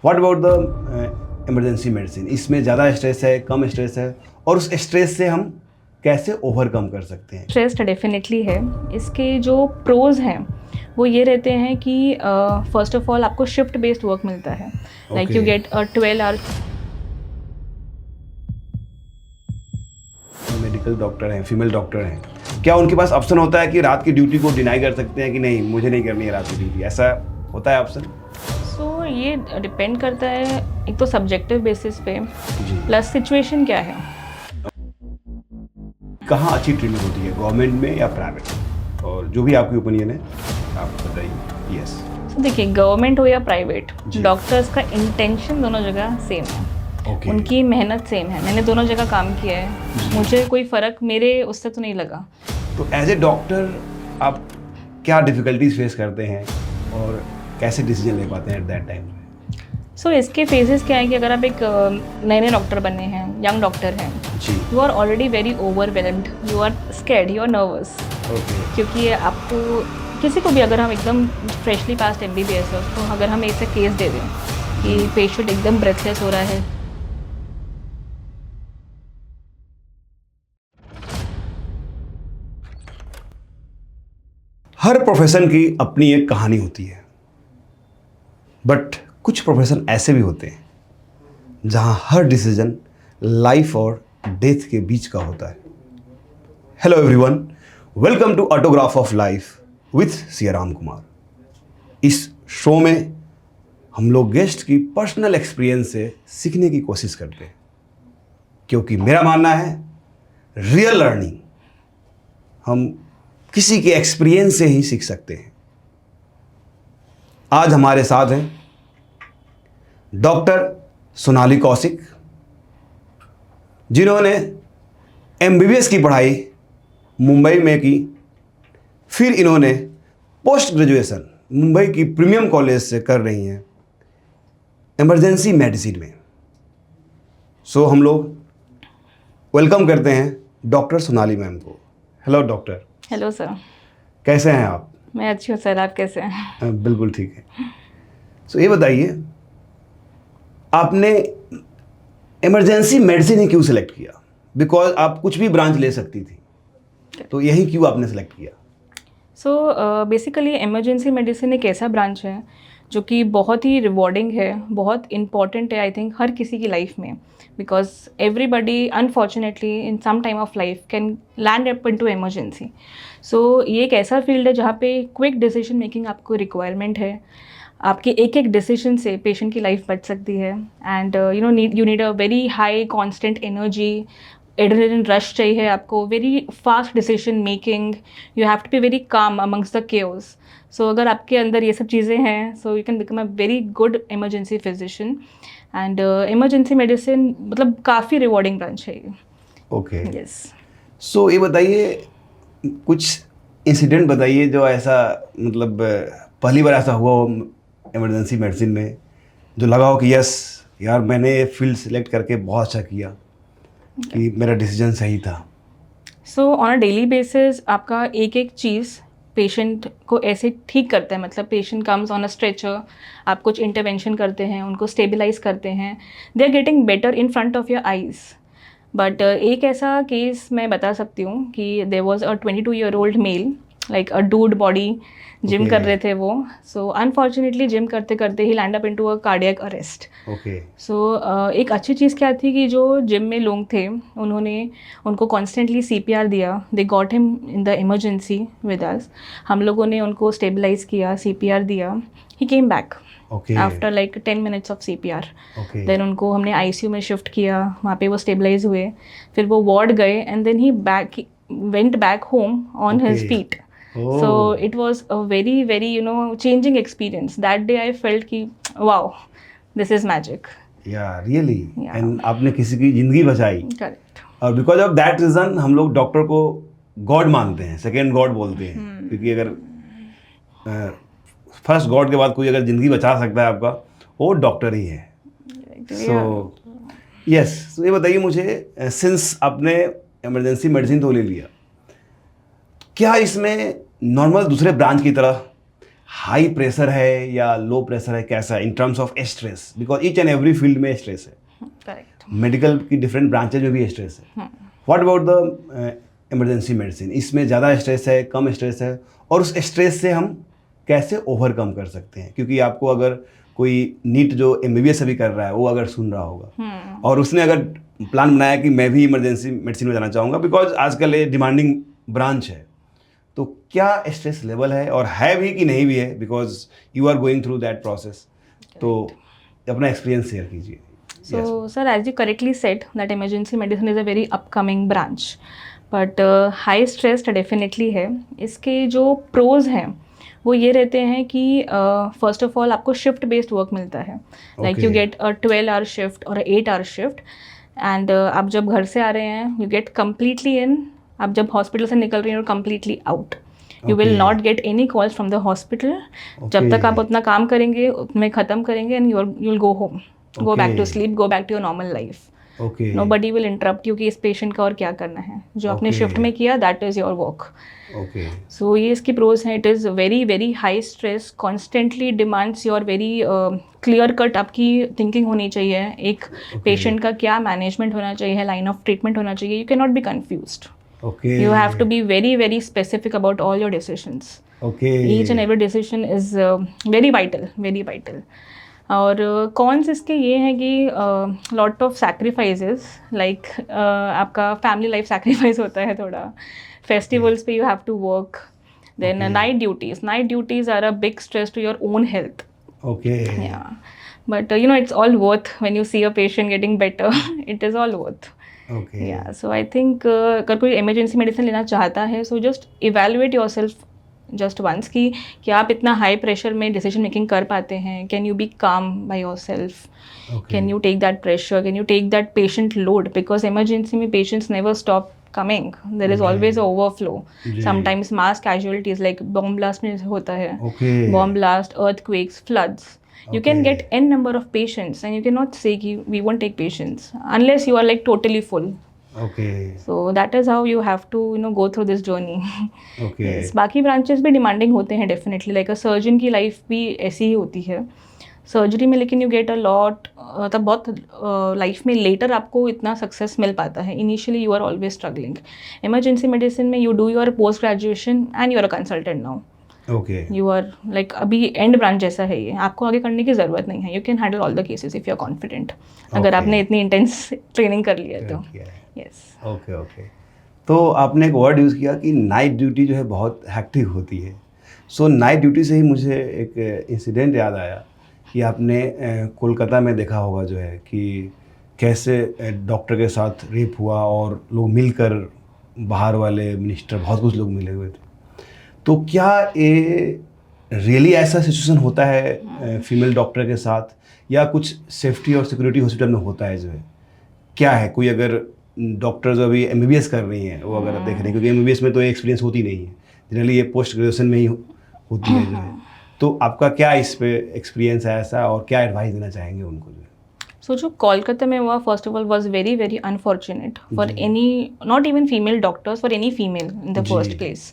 What about the emergency medicine? इसमें ज़्यादा stress है, कम स्ट्रेस है, और उस स्ट्रेस से हम कैसे ओवरकम कर सकते हैं? स्ट्रेस डेफिनेटली है। इसके जो प्रोज हैं वो ये रहते हैं कि फर्स्ट ऑफ ऑल आपको शिफ्ट बेस्ड वर्क मिलता है, like you Okay. Get a 12 hour. Medical doctor हैं, फीमेल डॉक्टर हैं, क्या उनके पास ऑप्शन होता है कि रात की ड्यूटी को डिनाई कर सकते हैं कि नहीं, मुझे नहीं करनी है रात की ड्यूटी? ऐसा होता है ऑप्शन? सो ये डिपेंड करता है, एक तो सब्जेक्टिव बेसिस पे, जी। प्लस सिचुएशन क्या है। कहाँ अच्छी ट्रीटमेंट होती है, गवर्नमेंट में या प्राइवेट? और जो भी आपकी ओपिनियन है आप बताइए। यस। तो देखिए, गवर्नमेंट हो या प्राइवेट, जी। डॉक्टर्स का इंटेंशन दोनों जगह सेम है। ओके। उनकी मेहनत सेम है। मैंने दोनों जगह काम किया है, मुझे कोई फ़र्क मेरे उससे तो नहीं लगा। तो एज ए डॉक्टर आप क्या डिफ़िकल्टीज फेस करते हैं और कैसे डिसीजन ले पाते हैं एट दैट टाइम? सो इसके फेजेस क्या है कि अगर आप एक नए नए डॉक्टर बने हैं, यंग डॉक्टर हैं, जी। You are already very overwhelmed, you are scared, you are nervous. Okay. क्योंकि आपको किसी को भी, अगर हम एकदम फ्रेशली पास्ट MBBS है, उसको अगर हम ऐसे केस दे दें कि पेशेंट एकदम ब्रेथलेस हो रहा है, हर प्रोफेशन की अपनी एक कहानी होती है, बट कुछ प्रोफेशन ऐसे भी होते हैं जहां हर डिसीजन लाइफ और डेथ के बीच का होता है। Hello everyone, welcome to autograph of life with Siyaram Kumar. इस शो में हम लोग गेस्ट की पर्सनल एक्सपीरियंस से सीखने की कोशिश करते हैं, क्योंकि मेरा मानना है रियल लर्निंग हम किसी के एक्सपीरियंस से ही सीख सकते हैं। आज हमारे साथ हैं डॉक्टर सोनाली कौशिक, जिन्होंने MBBS की पढ़ाई मुंबई में की, फिर इन्होंने पोस्ट ग्रेजुएशन मुंबई की प्रीमियम कॉलेज से कर रही हैं इमरजेंसी मेडिसिन में। सो हम लोग वेलकम करते हैं डॉक्टर सोनाली मैम को। Hello doctor. Hello sir. कैसे हैं आप? मैं अच्छी हूँ सर, आप कैसे हैं? बिल्कुल ठीक है। सो ये बताइए, आपने इमरजेंसी मेडिसिन ही क्यों सिलेक्ट किया? बिकॉज आप कुछ भी ब्रांच ले सकती थी, तो यही क्यों आपने सेलेक्ट किया? सो बेसिकली इमरजेंसी मेडिसिन एक ऐसा ब्रांच है जो कि बहुत ही रिवॉर्डिंग है, बहुत इम्पॉर्टेंट है आई थिंक हर किसी की लाइफ में, because everybody unfortunately in some time of life can land up into emergency. सो ये एक ऐसा फील्ड है जहाँ पे क्विक डिसीजन मेकिंग आपको रिक्वायरमेंट है। आपके एक एक डिसीजन से पेशेंट की लाइफ बच सकती है, and you need a very high constant energy, adrenaline rush चाहिए आपको, very fast decision making, you have to be very calm amongst the chaos. So अगर आपके अंदर ये सब चीज़ें हैं, so you can become a very good emergency physician. And emergency medicine मतलब काफ़ी रिवॉर्डिंग ब्रांच है ये। ओके। यस। सो ये बताइए, कुछ इंसिडेंट बताइए जो ऐसा, मतलब पहली बार ऐसा हुआ हो इमरजेंसी मेडिसिन में, जो लगा हो कि यस यार, मैंने फील्ड सेलेक्ट करके बहुत अच्छा किया, कि मेरा डिसीजन सही था। So on a daily basis आपका एक एक चीज़ पेशेंट को ऐसे ठीक करता है, मतलब patient comes on a stretcher, आप कुछ इंटरवेंशन करते हैं, उनको स्टेबलाइज करते हैं, they are getting better in front of your eyes. But एक ऐसा केस मैं बता सकती हूँ कि there was a 22-year-old male, like a dude body, gym Okay. कर रहे थे वो। सो अनफॉर्चुनेटली जिम करते करते ही land up into a cardiac arrest. Okay. So एक अच्छी चीज़ क्या थी कि जो जिम में लोग थे उन्होंने उनको कॉन्स्टेंटली CPR दिया, they got him in the emergency with us. हम लोगों ने उनको स्टेबलाइज किया, CPR दिया, he came back okay. After like 10 minutes of CPR। Okay. Then उनको हमने ICU में शिफ्ट किया, वहाँ पे वो स्टेबलाइज हुए, फिर वो वार्ड गए, and then he went back home on his feet. So it was a very very changing experience. That day I felt कि wow, this is magic. या रियली, Yeah. एंड आपने किसी की ज़िंदगी बचाई, Correct. और बिकॉज ऑफ दैट रीज़न हम लोग डॉक्टर को गॉड मानते हैं, सेकेंड गॉड बोलते हैं, क्योंकि अगर फर्स्ट गॉड के बाद कोई अगर ज़िंदगी बचा सकता है आपका, वो डॉक्टर ही है। सो यस, तो ये बताइए मुझे, सिंस आपने इमरजेंसी मेडिसिन तो ले लिया, क्या इसमें नॉर्मल दूसरे ब्रांच की तरह हाई प्रेशर है या लो प्रेशर है, कैसा in terms of stress, because each and every field में स्ट्रेस है, करेक्ट। मेडिकल की डिफरेंट ब्रांचेज में भी स्ट्रेस है। What about the emergency medicine, इसमें ज़्यादा स्ट्रेस है, कम स्ट्रेस है, और उस स्ट्रेस से हम कैसे ओवरकम कर सकते हैं? क्योंकि आपको अगर कोई नीट जो MBBS अभी कर रहा है वो अगर सुन रहा होगा और उसने अगर प्लान बनाया कि मैं भी इमरजेंसी मेडिसिन में जाना चाहूँगा बिकॉज आजकल ये डिमांडिंग ब्रांच है, तो क्या स्ट्रेस लेवल है और है भी कि नहीं भी है, because you are going through that process, तो अपना एक्सपीरियंस शेयर कीजिए। So, sir, as you correctly said, that emergency medicine is a very upcoming branch, but high stress definitely है। इसके जो pros हैं वो ये रहते हैं कि फर्स्ट ऑफ ऑल आपको शिफ्ट बेस्ड वर्क मिलता है, like you get a 12 hour shift और 8 आवर शिफ्ट, एंड आप जब घर से आ रहे हैं यू गेट कम्प्लीटली इन, आप जब हॉस्पिटल से निकल रही हैं completely out, you will not get any calls from the hospital. जब तक आप उतना काम करेंगे उतने ख़त्म करेंगे and you will go home, go back to sleep, go back to your normal life. Okay. Nobody will interrupt you कि इस पेशेंट का और क्या करना है, जो आपने शिफ्ट में किया that is your work. Okay. So ये इसकी प्रोज हैं, it is very very high stress, constantly demands your very clear cut आपकी थिंकिंग होनी चाहिए, एक पेशेंट का क्या मैनेजमेंट होना चाहिए, लाइन ऑफ ट्रीटमेंट होना चाहिए, you cannot be confused. Okay. You have to be very very specific about all your decisions. Okay. Each and every decision is very vital, very vital. और cons इसके ये हैं कि lot of sacrifices, like आपका family life sacrifice होता है थोड़ा, festivals पे you have to work, then night duties are a big stress to your own health. Okay, yeah but you know it's all worth when you see a patient getting better, it is all worth. Okay, yeah so I think अगर कोई emergency medicine लेना चाहता है, so just evaluate yourself just once कि क्या आप इतना high pressure में डिसीजन मेकिंग कर पाते हैं, can you be calm by yourself, can you take that pressure, can you take that patient load, because emergency में patients never stop coming, there is always a overflow, sometimes mass casualties like bomb blast में होता है, bomb blast, earthquakes, floods, you can get n number of patients and you cannot say कि we won't take patients unless you are like totally full. Okay. So that is how you have to go through this journey. Okay. Yes, बाकी branches भी demanding होते हैं definitely, like अ surgeon की life भी ऐसी ही होती है सर्जरी में, लेकिन यू गेट अ लॉट, तब बहुत लाइफ में लेटर आपको इतना सक्सेस मिल पाता है, initially you are always struggling. Emergency medicine में you do your post graduation and you are a consultant now, okay, you are like अभी एंड ब्रांच जैसा है ये, आपको आगे करने की ज़रूरत नहीं है, you can handle all the cases if you are confident, अगर आपने इतनी इंटेंस ट्रेनिंग कर ली है तो। Yes, okay okay. तो आपने एक वर्ड यूज़ किया कि नाइट ड्यूटी जो है बहुत हैक्टिक होती है, सो नाइट ड्यूटी से ही मुझे एक इंसिडेंट याद आया कि आपने कोलकाता में देखा होगा जो है कि कैसे डॉक्टर के साथ रेप हुआ और लोग मिलकर, बाहर वाले मिनिस्टर बहुत कुछ लोग मिले हुए थे, तो क्या ये रियली ऐसा सिचुएशन होता है फीमेल डॉक्टर के साथ, या कुछ सेफ्टी और सिक्योरिटी हॉस्पिटल में होता है जो है, क्या है? कोई अगर डॉक्टर जो अभी MBBS कर रही हैं वो अगर आप देख रहे हैं, क्योंकि MBBS में तो ये एक्सपीरियंस होती नहीं है, जनरली ये पोस्ट ग्रेजुएशन में ही होती है जो है, तो आपका क्या इस पे एक्सपीरियंस है ऐसा, और क्या एडवाइस देना चाहेंगे उनको जो? सो जो कोलकाता में हुआ, first of all was very very unfortunate for any, not even female doctors, for any female in the first place.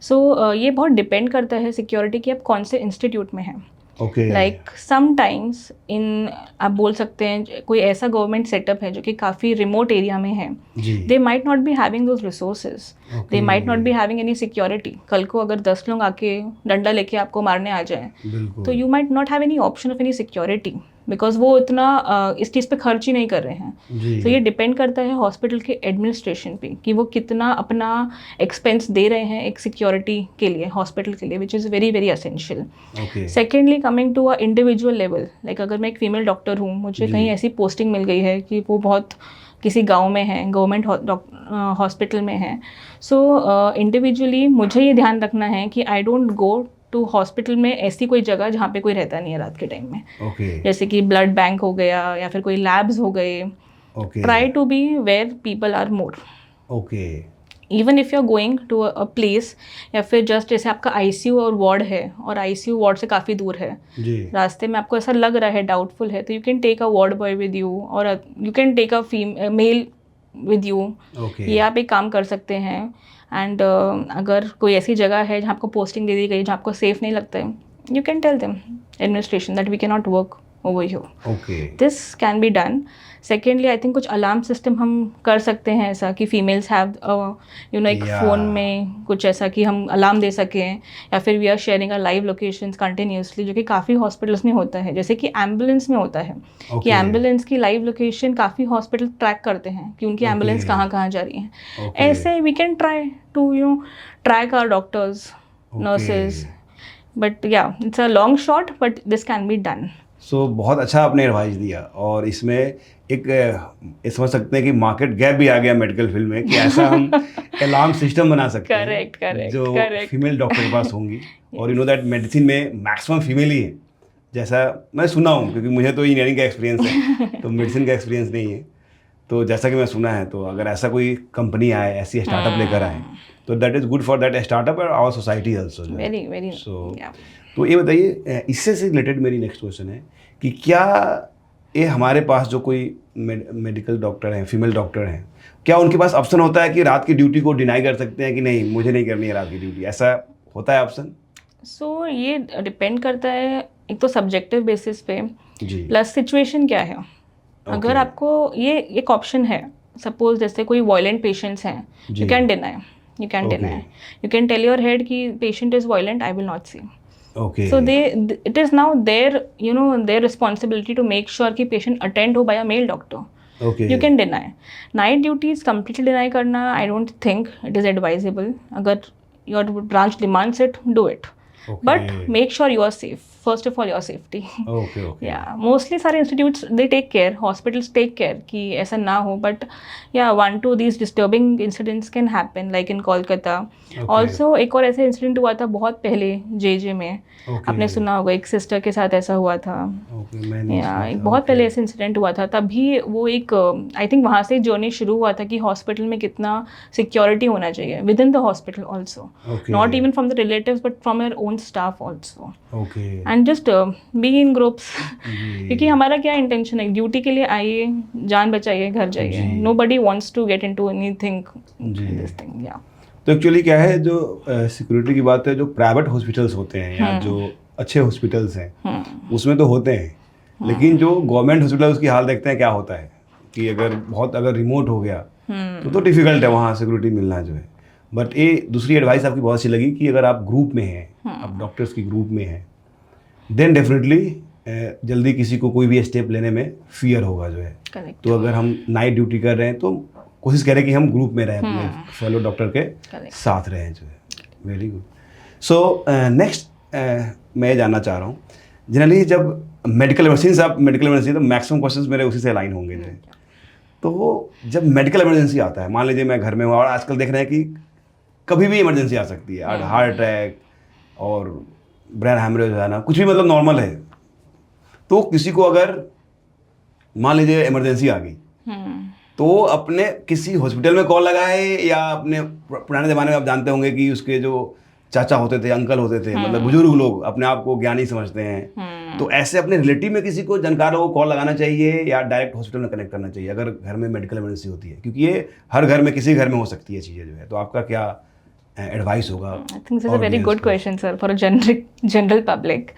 So ये बहुत डिपेंड करता है सिक्योरिटी कि आप कौन से इंस्टीट्यूट में हैं। लाइक समटाइम्स इन, आप बोल सकते हैं कोई ऐसा गवर्नमेंट सेटअप है जो कि काफ़ी रिमोट एरिया में है, they might not be having those resources, they might not be having any security. कल को अगर 10 लोग आके डंडा लेके आपको मारने आ जाए तो you might not have any option of any security, because वो इतना इस चीज़ पे खर्च ही नहीं कर रहे हैं। तो ये डिपेंड करता है हॉस्पिटल के एडमिनिस्ट्रेशन पे कि वो कितना अपना एक्सपेंस दे रहे हैं एक सिक्योरिटी के लिए, हॉस्पिटल के लिए, which is very very essential. Secondly, coming to a individual level, like अगर मैं एक फीमेल डॉक्टर हूँ, मुझे कहीं ऐसी पोस्टिंग मिल गई है कि वो बहुत किसी गांव में है, गवर्नमेंट हॉस्पिटल में है, सो इंडिविजुअली मुझे ये ध्यान रखना है कि I don't go to hospital में ऐसी कोई जगह जहाँ पे कोई रहता नहीं है रात के टाइम में, जैसे कि ब्लड बैंक हो गया या फिर कोई लैब्स हो गए। Try to be where people are more, even if you are going to a place, या फिर जस्ट जैसे आपका ICU और वार्ड है और ICU वार्ड से काफ़ी दूर है, रास्ते में आपको ऐसा लग रहा है डाउटफुल है, तो you can take a ward boy with you, और you can take a male with you, ये आप एक काम कर सकते हैं। एंड अगर कोई ऐसी जगह है जहाँ आपको पोस्टिंग दे दी गई जहाँ आपको सेफ़ नहीं लगता है, you can tell them, administration, that we cannot work over here. Okay This can be done. Secondly, I think कुछ अलार्म सिस्टम हम कर सकते हैं ऐसा कि फीमेल्स हैव यू नो एक Yeah. फ़ोन में कुछ ऐसा कि हम अलार्म दे सकें, या फिर we are sharing a live locations continuously, जो कि काफ़ी हॉस्पिटल्स में होता है, जैसे कि एम्बुलेंस में होता है कि Okay. एम्बुलेंस की लाइव लोकेशन काफ़ी हॉस्पिटल ट्रैक करते हैं कि उनकी एम्बुलेंस Okay. कहाँ कहाँ जा रही है. Okay. ऐसे we can try to track our doctors, nurses, but yeah it's a long shot, but this can be done. So बहुत अच्छा आपने एडवाइस दिया, और इसमें एक ये समझ सकते हैं कि मार्केट गैप भी आ गया मेडिकल फील्ड में, कि ऐसा हम अलार्म सिस्टम बना सकते हैं Correct, जो correct. फीमेल डॉक्टर के पास होंगी. और यू नो दैट मेडिसिन में मैक्सिमम फीमेल ही है, जैसा मैं सुना हूँ, क्योंकि मुझे तो इंजीनियरिंग का एक्सपीरियंस है तो मेडिसिन का एक्सपीरियंस नहीं है. तो जैसा कि मैं सुना है, तो अगर ऐसा कोई कंपनी आए, ऐसी स्टार्टअप लेकर आए, तो that is good for that startup और our society also. Very so yeah. तो ये बताइए, इससे से रिलेटेड मेरी नेक्स्ट क्वेश्चन है कि क्या ये हमारे पास जो कोई मेडिकल डॉक्टर हैं, फीमेल डॉक्टर हैं, क्या उनके पास ऑप्शन होता है कि रात की ड्यूटी को डिनाई कर सकते हैं कि नहीं, मुझे नहीं करनी है रात की ड्यूटी, ऐसा होता है ऑप्शन? सो ये डिपेंड करता है एक तो सब्जेक्टिव बेसिस पे, जी. प्लस सिचुएशन क्या है. अगर आपको ये एक ऑप्शन है, सपोज जैसे कोई वायलेंट पेशेंट्स हैं, जी. You can deny, you can tell your head कि patient is violent, I will not see. Okay. So it is now their responsibility to make sure कि patient attend हो by a male doctor. Okay. You can deny. Night duties completely deny करना, I don't think it is advisable. अगर your branch demands it, do it. But make sure you are safe. First of all, your safety. Okay. Okay. Yeah, mostly सारे institutes they take care, hospitals take care कि ऐसा ना हो. But yeah, 1-2 these disturbing incidents can happen, like in Kolkata. Also एक और ऐसे incident हुआ था बहुत पहले JJ में. आपने सुना होगा, एक सिस्टर के साथ ऐसा हुआ था. ओके. मैंने एक बहुत पहले ऐसे इंसिडेंट हुआ था. तभी वो एक आई थिंक वहाँ से जर्नी शुरू हुआ था कि हॉस्पिटल में कितना सिक्योरिटी होना चाहिए with in the hospital also, not even from the relatives but from your own staff also. Okay. And just be in groups, क्योंकि हमारा क्या इंटेंशन है, ड्यूटी के लिए आइए, जान बचाइए, घर जाइए. Nobody wants to get into anything this thing. या तो एक्चुअली क्या है, जो सिक्योरिटी की बात है, जो प्राइवेट हॉस्पिटल्स होते हैं या जो अच्छे हॉस्पिटल्स हैं उसमें तो होते हैं, लेकिन जो गवर्नमेंट हॉस्पिटल उसकी हाल देखते हैं क्या होता है कि अगर रिमोट हो गया तो डिफिकल्ट है वहाँ सिक्योरिटी मिलना जो है. बट ये दूसरी एडवाइस आपकी बहुत अच्छी लगी कि अगर आप ग्रुप में हैं, आप डॉक्टर्स की ग्रुप में हैं, देन डेफिनेटली जल्दी किसी को कोई भी स्टेप लेने में फियर होगा जो है. करेक्ट. तो अगर हम नाइट ड्यूटी कर रहे हैं तो कोशिश करें कि हम ग्रुप में रहें, अपने फेलो डॉक्टर के साथ रहें जो है. Very good. सो नेक्स्ट मैं जानना चाह रहा हूँ, जनरली जब मेडिकल इमरजेंसी, आप मेडिकल इमरजेंसी, तो मैक्सिमम क्वेश्चंस मेरे उसी से अलाइन होंगे जो है. तो जब मेडिकल इमरजेंसी आता है, मान लीजिए मैं घर में हूँ, और आजकल देख रहे हैं कि कभी भी इमरजेंसी आ सकती है, हार्ट अटैक और ब्रेन हैमरेज हो जाना, कुछ भी मतलब नॉर्मल है. तो किसी को अगर मान लीजिए इमरजेंसी आ गई, तो अपने किसी हॉस्पिटल में कॉल लगाए, या अपने पुराने ज़माने में आप जानते होंगे कि उसके जो चाचा होते थे, अंकल होते थे, मतलब बुजुर्ग लोग अपने आप को ज्ञानी समझते हैं, तो ऐसे अपने रिलेटिव में किसी को जानकार लोगों को कॉल लगाना चाहिए या डायरेक्ट हॉस्पिटल में कनेक्ट करना चाहिए अगर घर में मेडिकल इमरजेंसी होती है, क्योंकि ये हर घर में, किसी घर में हो सकती है चीज़ें जो है. तो आपका क्या एडवाइस होगा? I think this is a very good question sir for a general public.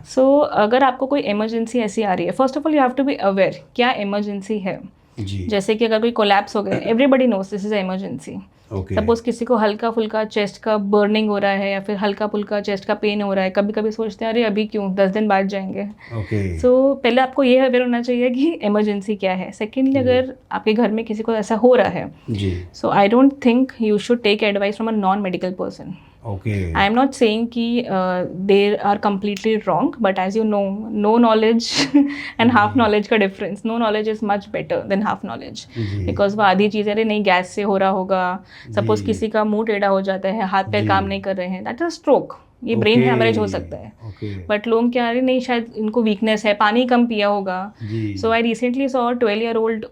So अगर आपको कोई इमरजेंसी ऐसी आ रही है, first of all you have to be aware क्या इमरजेंसी है. जी. जैसे कि अगर कोई कोलैप्स हो गया, everybody knows this is emergency. Suppose किसी को हल्का फुल्का चेस्ट का बर्निंग हो रहा है, या फिर हल्का फुल्का चेस्ट का पेन हो रहा है, कभी कभी सोचते हैं अरे अभी क्यों, 10 दिन बाद जाएंगे. सो पहले आपको ये अवेयर होना चाहिए कि इमरजेंसी क्या है. सेकेंडली अगर आपके घर में किसी को ऐसा हो रहा है, so I don't think you should take advice from a non medical person. I am not saying कि they are completely wrong, but as you know, no knowledge and half knowledge का difference. No knowledge is much better than half knowledge. Because वो आधी चीज़ें अरे नहीं gas से हो रहा होगा, सपोज किसी का मुंह टेढ़ा हो जाता है, हाथ पैर काम नहीं कर रहे हैं, that is stroke. ये ब्रेन हैमरेज हो सकता है. बट लोग क्या, अरे नहीं शायद इनको वीकनेस है, पानी कम पिया होगा. So I recently saw 12-year-old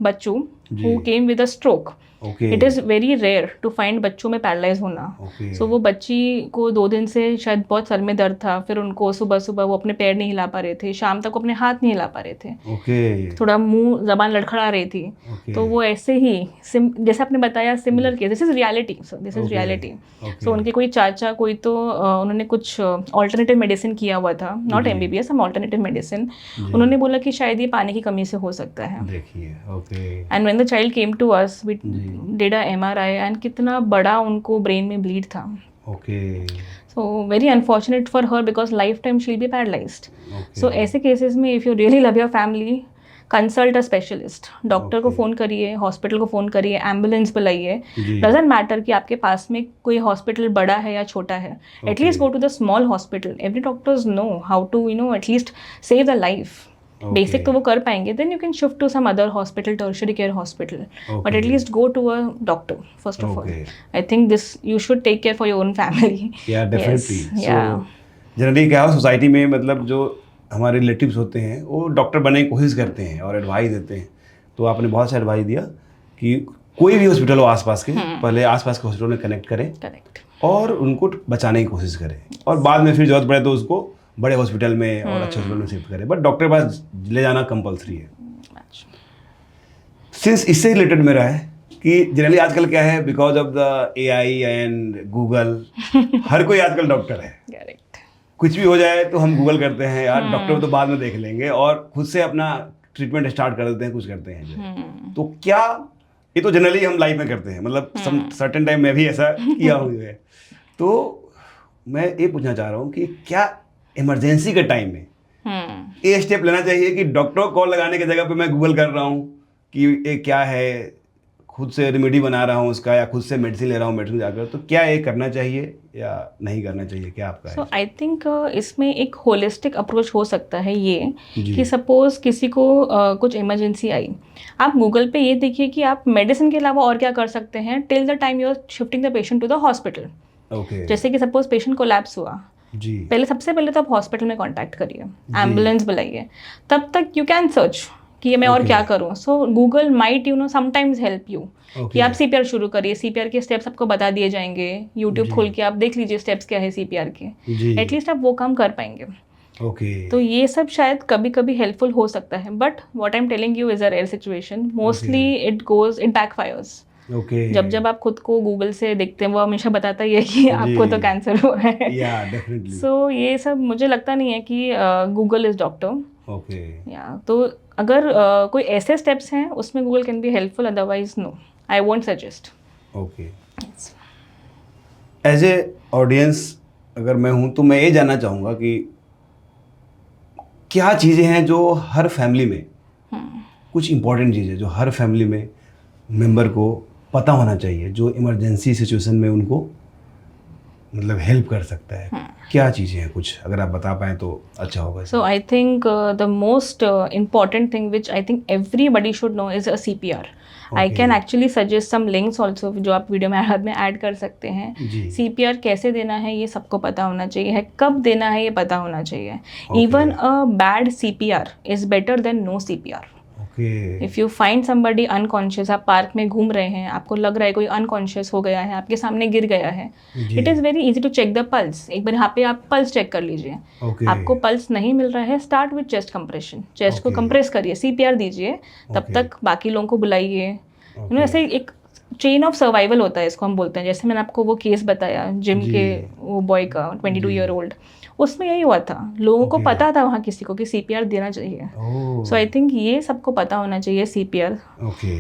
बच्चू who came with a stroke. Okay it is very rare to find बच्चों में पैरालाइज होना। ओके सो वो बच्ची को 2 दिन से शायद बहुत सर में दर्द था, फिर उनको सुबह सुबह वो अपने पैर नहीं हिला पा रहे थे, शाम तक वो अपने हाथ नहीं हिला पा रहे थे, ओके थोड़ा मुंह जबान लड़खड़ा रही थी। ओके तो वो ऐसे ही जैसे आपने बताया similar case, this is reality, so this is Okay. Reality. Okay. सो उनके कोई चाचा कोई तो उन्होंने कुछ ऑल्टरनेटिव मेडिसिन किया हुआ था, नॉट जी। MBBS, हम ऑल्टरनेटिव मेडिसिन। जी। उन्होंने बोला कि शायद ये पानी की कमी से हो सकता है। देखिए okay and when the child came to us we जी। डिड अ MRI एंड कितना बड़ा उनको ब्रेन में ब्लीड था। Okay so very unfortunate for her because life time she will be paralysed. Okay so ऐसे केसेस में if you really love your family, consult a specialist, doctor को Okay. Phone करिए, hospital को phone करिए, ambulance बुलाइए। जी। Doesn't matter कि आपके पास में कोई हॉस्पिटल बड़ा है या छोटा है, at least go to the small hospital. Every doctors know how to at least save the life. Basic तो वो कर पाएंगे, then you can shift to some other hospital, tertiary care hospital, but at least go to a doctor first of all. Okay. I think this you should take care for your own family. या definitely या generally क्या हो society में मतलब जो हमारे relatives होते हैं वो डॉक्टर बनने की कोशिश करते हैं और एडवाइस देते हैं। तो आपने बहुत सा एडवाइस दिया कि कोई भी हॉस्पिटल हो आसपास के, पहले आसपास के हॉस्पिटल में कनेक्ट करें करेक्ट। और उनको बचाने की कोशिश करें और बाद में फिर जरूरत पड़े तो उसको बड़े हॉस्पिटल में और अच्छे हॉस्पिटल में शिफ्ट करें, बट डॉक्टर के पास ले जाना कंपलसरी है। सिंस इससे रिलेटेड मेरा है कि जनरली आजकल क्या है, because of the AI and Google हर कोई आजकल डॉक्टर है। करेक्ट। कुछ भी हो जाए तो हम गूगल करते हैं यार, डॉक्टर तो बाद में देख लेंगे और खुद से अपना ट्रीटमेंट स्टार्ट कर देते हैं, कुछ करते हैं जो। तो क्या ये तो जनरली हम लाइफ में करते हैं, मतलब सर्टेन टाइम में भी ऐसा किया हूँ है। तो मैं ये पूछना चाह रहा हूँ कि क्या इमरजेंसी के टाइम में ये स्टेप लेना चाहिए कि डॉक्टर को कॉल लगाने की जगह पे मैं गूगल कर रहा हूँ कि ये क्या है, खुद से रेमेडी बना रहा हूँ उसका या खुद से मेडिसिन ले रहा हूँ मेडिसिन जाकर, तो क्या ये करना चाहिए या नहीं करना चाहिए, क्या आपका है? सो आई थिंक इसमें एक होलिस्टिक अप्रोच हो सकता है ये जी। कि सपोज किसी को कुछ इमरजेंसी आई, आप गूगल पे ये देखिए कि आप मेडिसिन के अलावा और क्या कर सकते हैं till the time you are shifting the patient to the hospital. Okay जैसे कि सपोज पेशेंट कोलैप्स हुआ, जी पहले सबसे पहले तो आप हॉस्पिटल में कांटेक्ट करिए, एम्बुलेंस बुलाइए, तब तक यू कैन सर्च कि मैं और Okay. क्या करूँ। सो Google might sometimes help you कि आप CPR शुरू करिए, CPR के स्टेप्स आपको बता दिए जाएंगे, यूट्यूब खोल के आप देख लीजिए स्टेप्स क्या है CPR के, जी एटलीस्ट आप वो काम कर पाएंगे। ओके तो ये सब शायद कभी कभी हेल्पफुल हो सकता है, but what I am telling you is a rare situation. Mostly it backfires. Okay जब आप खुद को गूगल से देखते हैं वो हमेशा बताता ही है कि आपको तो कैंसर हुआ है। या डेफिनेटली सो ये सब मुझे लगता नहीं है कि गूगल इज डॉक्टर। ओके या तो अगर कोई ऐसे स्टेप्स हैं उसमें Google can be helpful, otherwise no, I won't suggest. Okay as a audience अगर मैं हूँ तो मैं ये जानना चाहूँगा कि क्या चीज़ें हैं जो हर फैमिली में, कुछ इंपॉर्टेंट चीज़ें जो हर फैमिली में मेंबर को पता होना चाहिए जो इमरजेंसी सिचुएशन में उनको मतलब हेल्प कर सकता है। क्या चीज़ें हैं कुछ अगर आप बता पाएँ तो अच्छा होगा। So I think the most important thing which I think everybody should know is a CPR. I Okay. can actually suggest some links also जो आप वीडियो में बाद में ऐड कर सकते हैं। जी। CPR कैसे देना है ये सबको पता होना चाहिए है, कब देना है ये पता होना चाहिए। Okay. Even a bad CPR is better than no CPR. Okay if you find somebody unconscious, आप पार्क में घूम रहे हैं, आपको लग रहा है कोई अनकॉन्शियस हो गया है, आपके सामने गिर गया है, जी। It is very easy to check the pulse. एक बार यहाँ पे आप पल्स चेक कर लीजिए। ओके आपको पल्स नहीं मिल रहा है, start with chest compression, chest को Okay. कंप्रेस करिए, CPR दीजिए, तब Okay. तक बाकी लोगों को बुलाइए। Okay. ऐसे एक चेन ऑफ सर्वाइवल होता है, इसको हम बोलते हैं। जैसे मैंने आपको वो केस बताया जिम जी। के वो बॉय का 22 ईयर ओल्ड, उसमें यही हुआ था, लोगों को Okay. पता था वहाँ किसी को कि CPR देना चाहिए। ओह सो आई थिंक ये सबको पता होना चाहिए CPR। Okay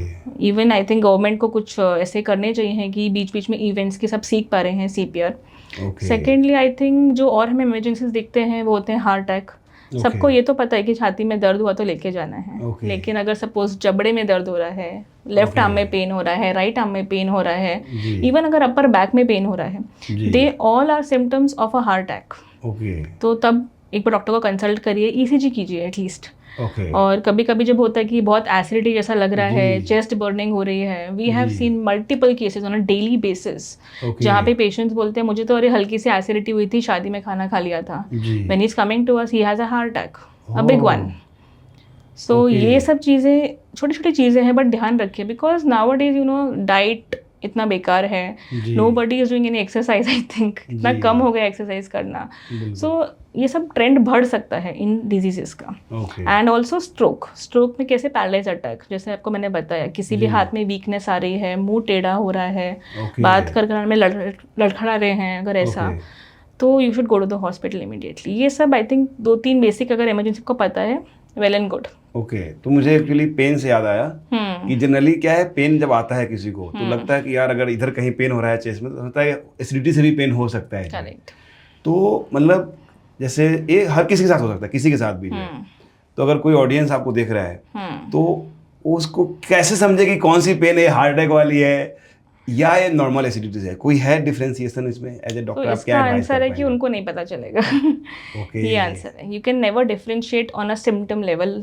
even I think government को कुछ ऐसे करने चाहिए कि बीच बीच में इवेंट्स के सब सीख पा रहे हैं CPR। Okay secondly I think जो और हमें इमरजेंसीज दिखते हैं वो होते हैं हार्ट अटैक। सबको ये तो पता है कि छाती में दर्द हुआ तो लेके जाना है, Okay. लेकिन अगर सपोज जबड़े में दर्द हो रहा है, लेफ्ट आर्म में पेन हो रहा है, राइट आर्म में पेन हो रहा है, जी। इवन अगर अपर बैक में पेन हो रहा है, जी। They all are symptoms of a heart attack. Okay तो तब एक बार डॉक्टर को कंसल्ट करिए, ECG कीजिए एटलीस्ट। ओके और कभी कभी जब होता है कि बहुत एसिडिटी जैसा लग रहा है, जी। चेस्ट बर्निंग हो रही है, वी हैव जी। Seen multiple cases on a daily basis okay जहाँ पे पेशेंट्स बोलते हैं मुझे तो अरे हल्की सी एसिडिटी हुई थी, शादी में खाना खा लिया था, जी when he is coming to us he has a heart attack, a big one. So Okay. ये सब चीज़ें छोटी छोटी चीज़ें हैं, बट ध्यान रखिए बिकॉज नाउ डेज डाइट इतना बेकार है, जी। Nobody is doing any exercise, I think इतना जी। कम हो गया एक्सरसाइज करना. बिल्कुल। सो ये सब ट्रेंड बढ़ सकता है इन डिजीजेस का. ओके। एंड ऑल्सो स्ट्रोक में कैसे पैरालाइज अटैक, जैसे आपको मैंने बताया, किसी भी जी। हाथ में वीकनेस आ रही है, मुंह टेढ़ा हो रहा है, ओके। बात कर में लड़खड़ा रहे हैं, अगर ऐसा ओके। तो you should go to the hospital immediately. ये सब आई थिंक 2-3 बेसिक अगर इमरजेंसी को पता है, वेल एंड गुड. ओके, तो मुझे एक्चुअली पेन से याद आया कि जनरली क्या है, पेन जब आता है किसी को तो लगता है कि यार अगर इधर कहीं पेन हो रहा है चेस्ट में, तो लगता है एसिडिटी से भी पेन हो सकता है. करेक्ट. तो मतलब जैसे ये हर किसी के साथ हो सकता है, किसी के साथ भी जो है. तो अगर कोई ऑडियंस आपको देख रहा है तो वो उसको कैसे समझे कि कौन सी पेन है, हार्ट अटैक वाली है या ये नॉर्मल एसिडिटी है? कोई है डिफरेंशिएशन इसमें? एज ए तो डॉक्टर आप इसका क्या एडवाइस आंसर कर है कि पाएंगे? उनको नहीं पता चलेगा. ओके। ये आंसर है. You can never differentiate on a symptom level.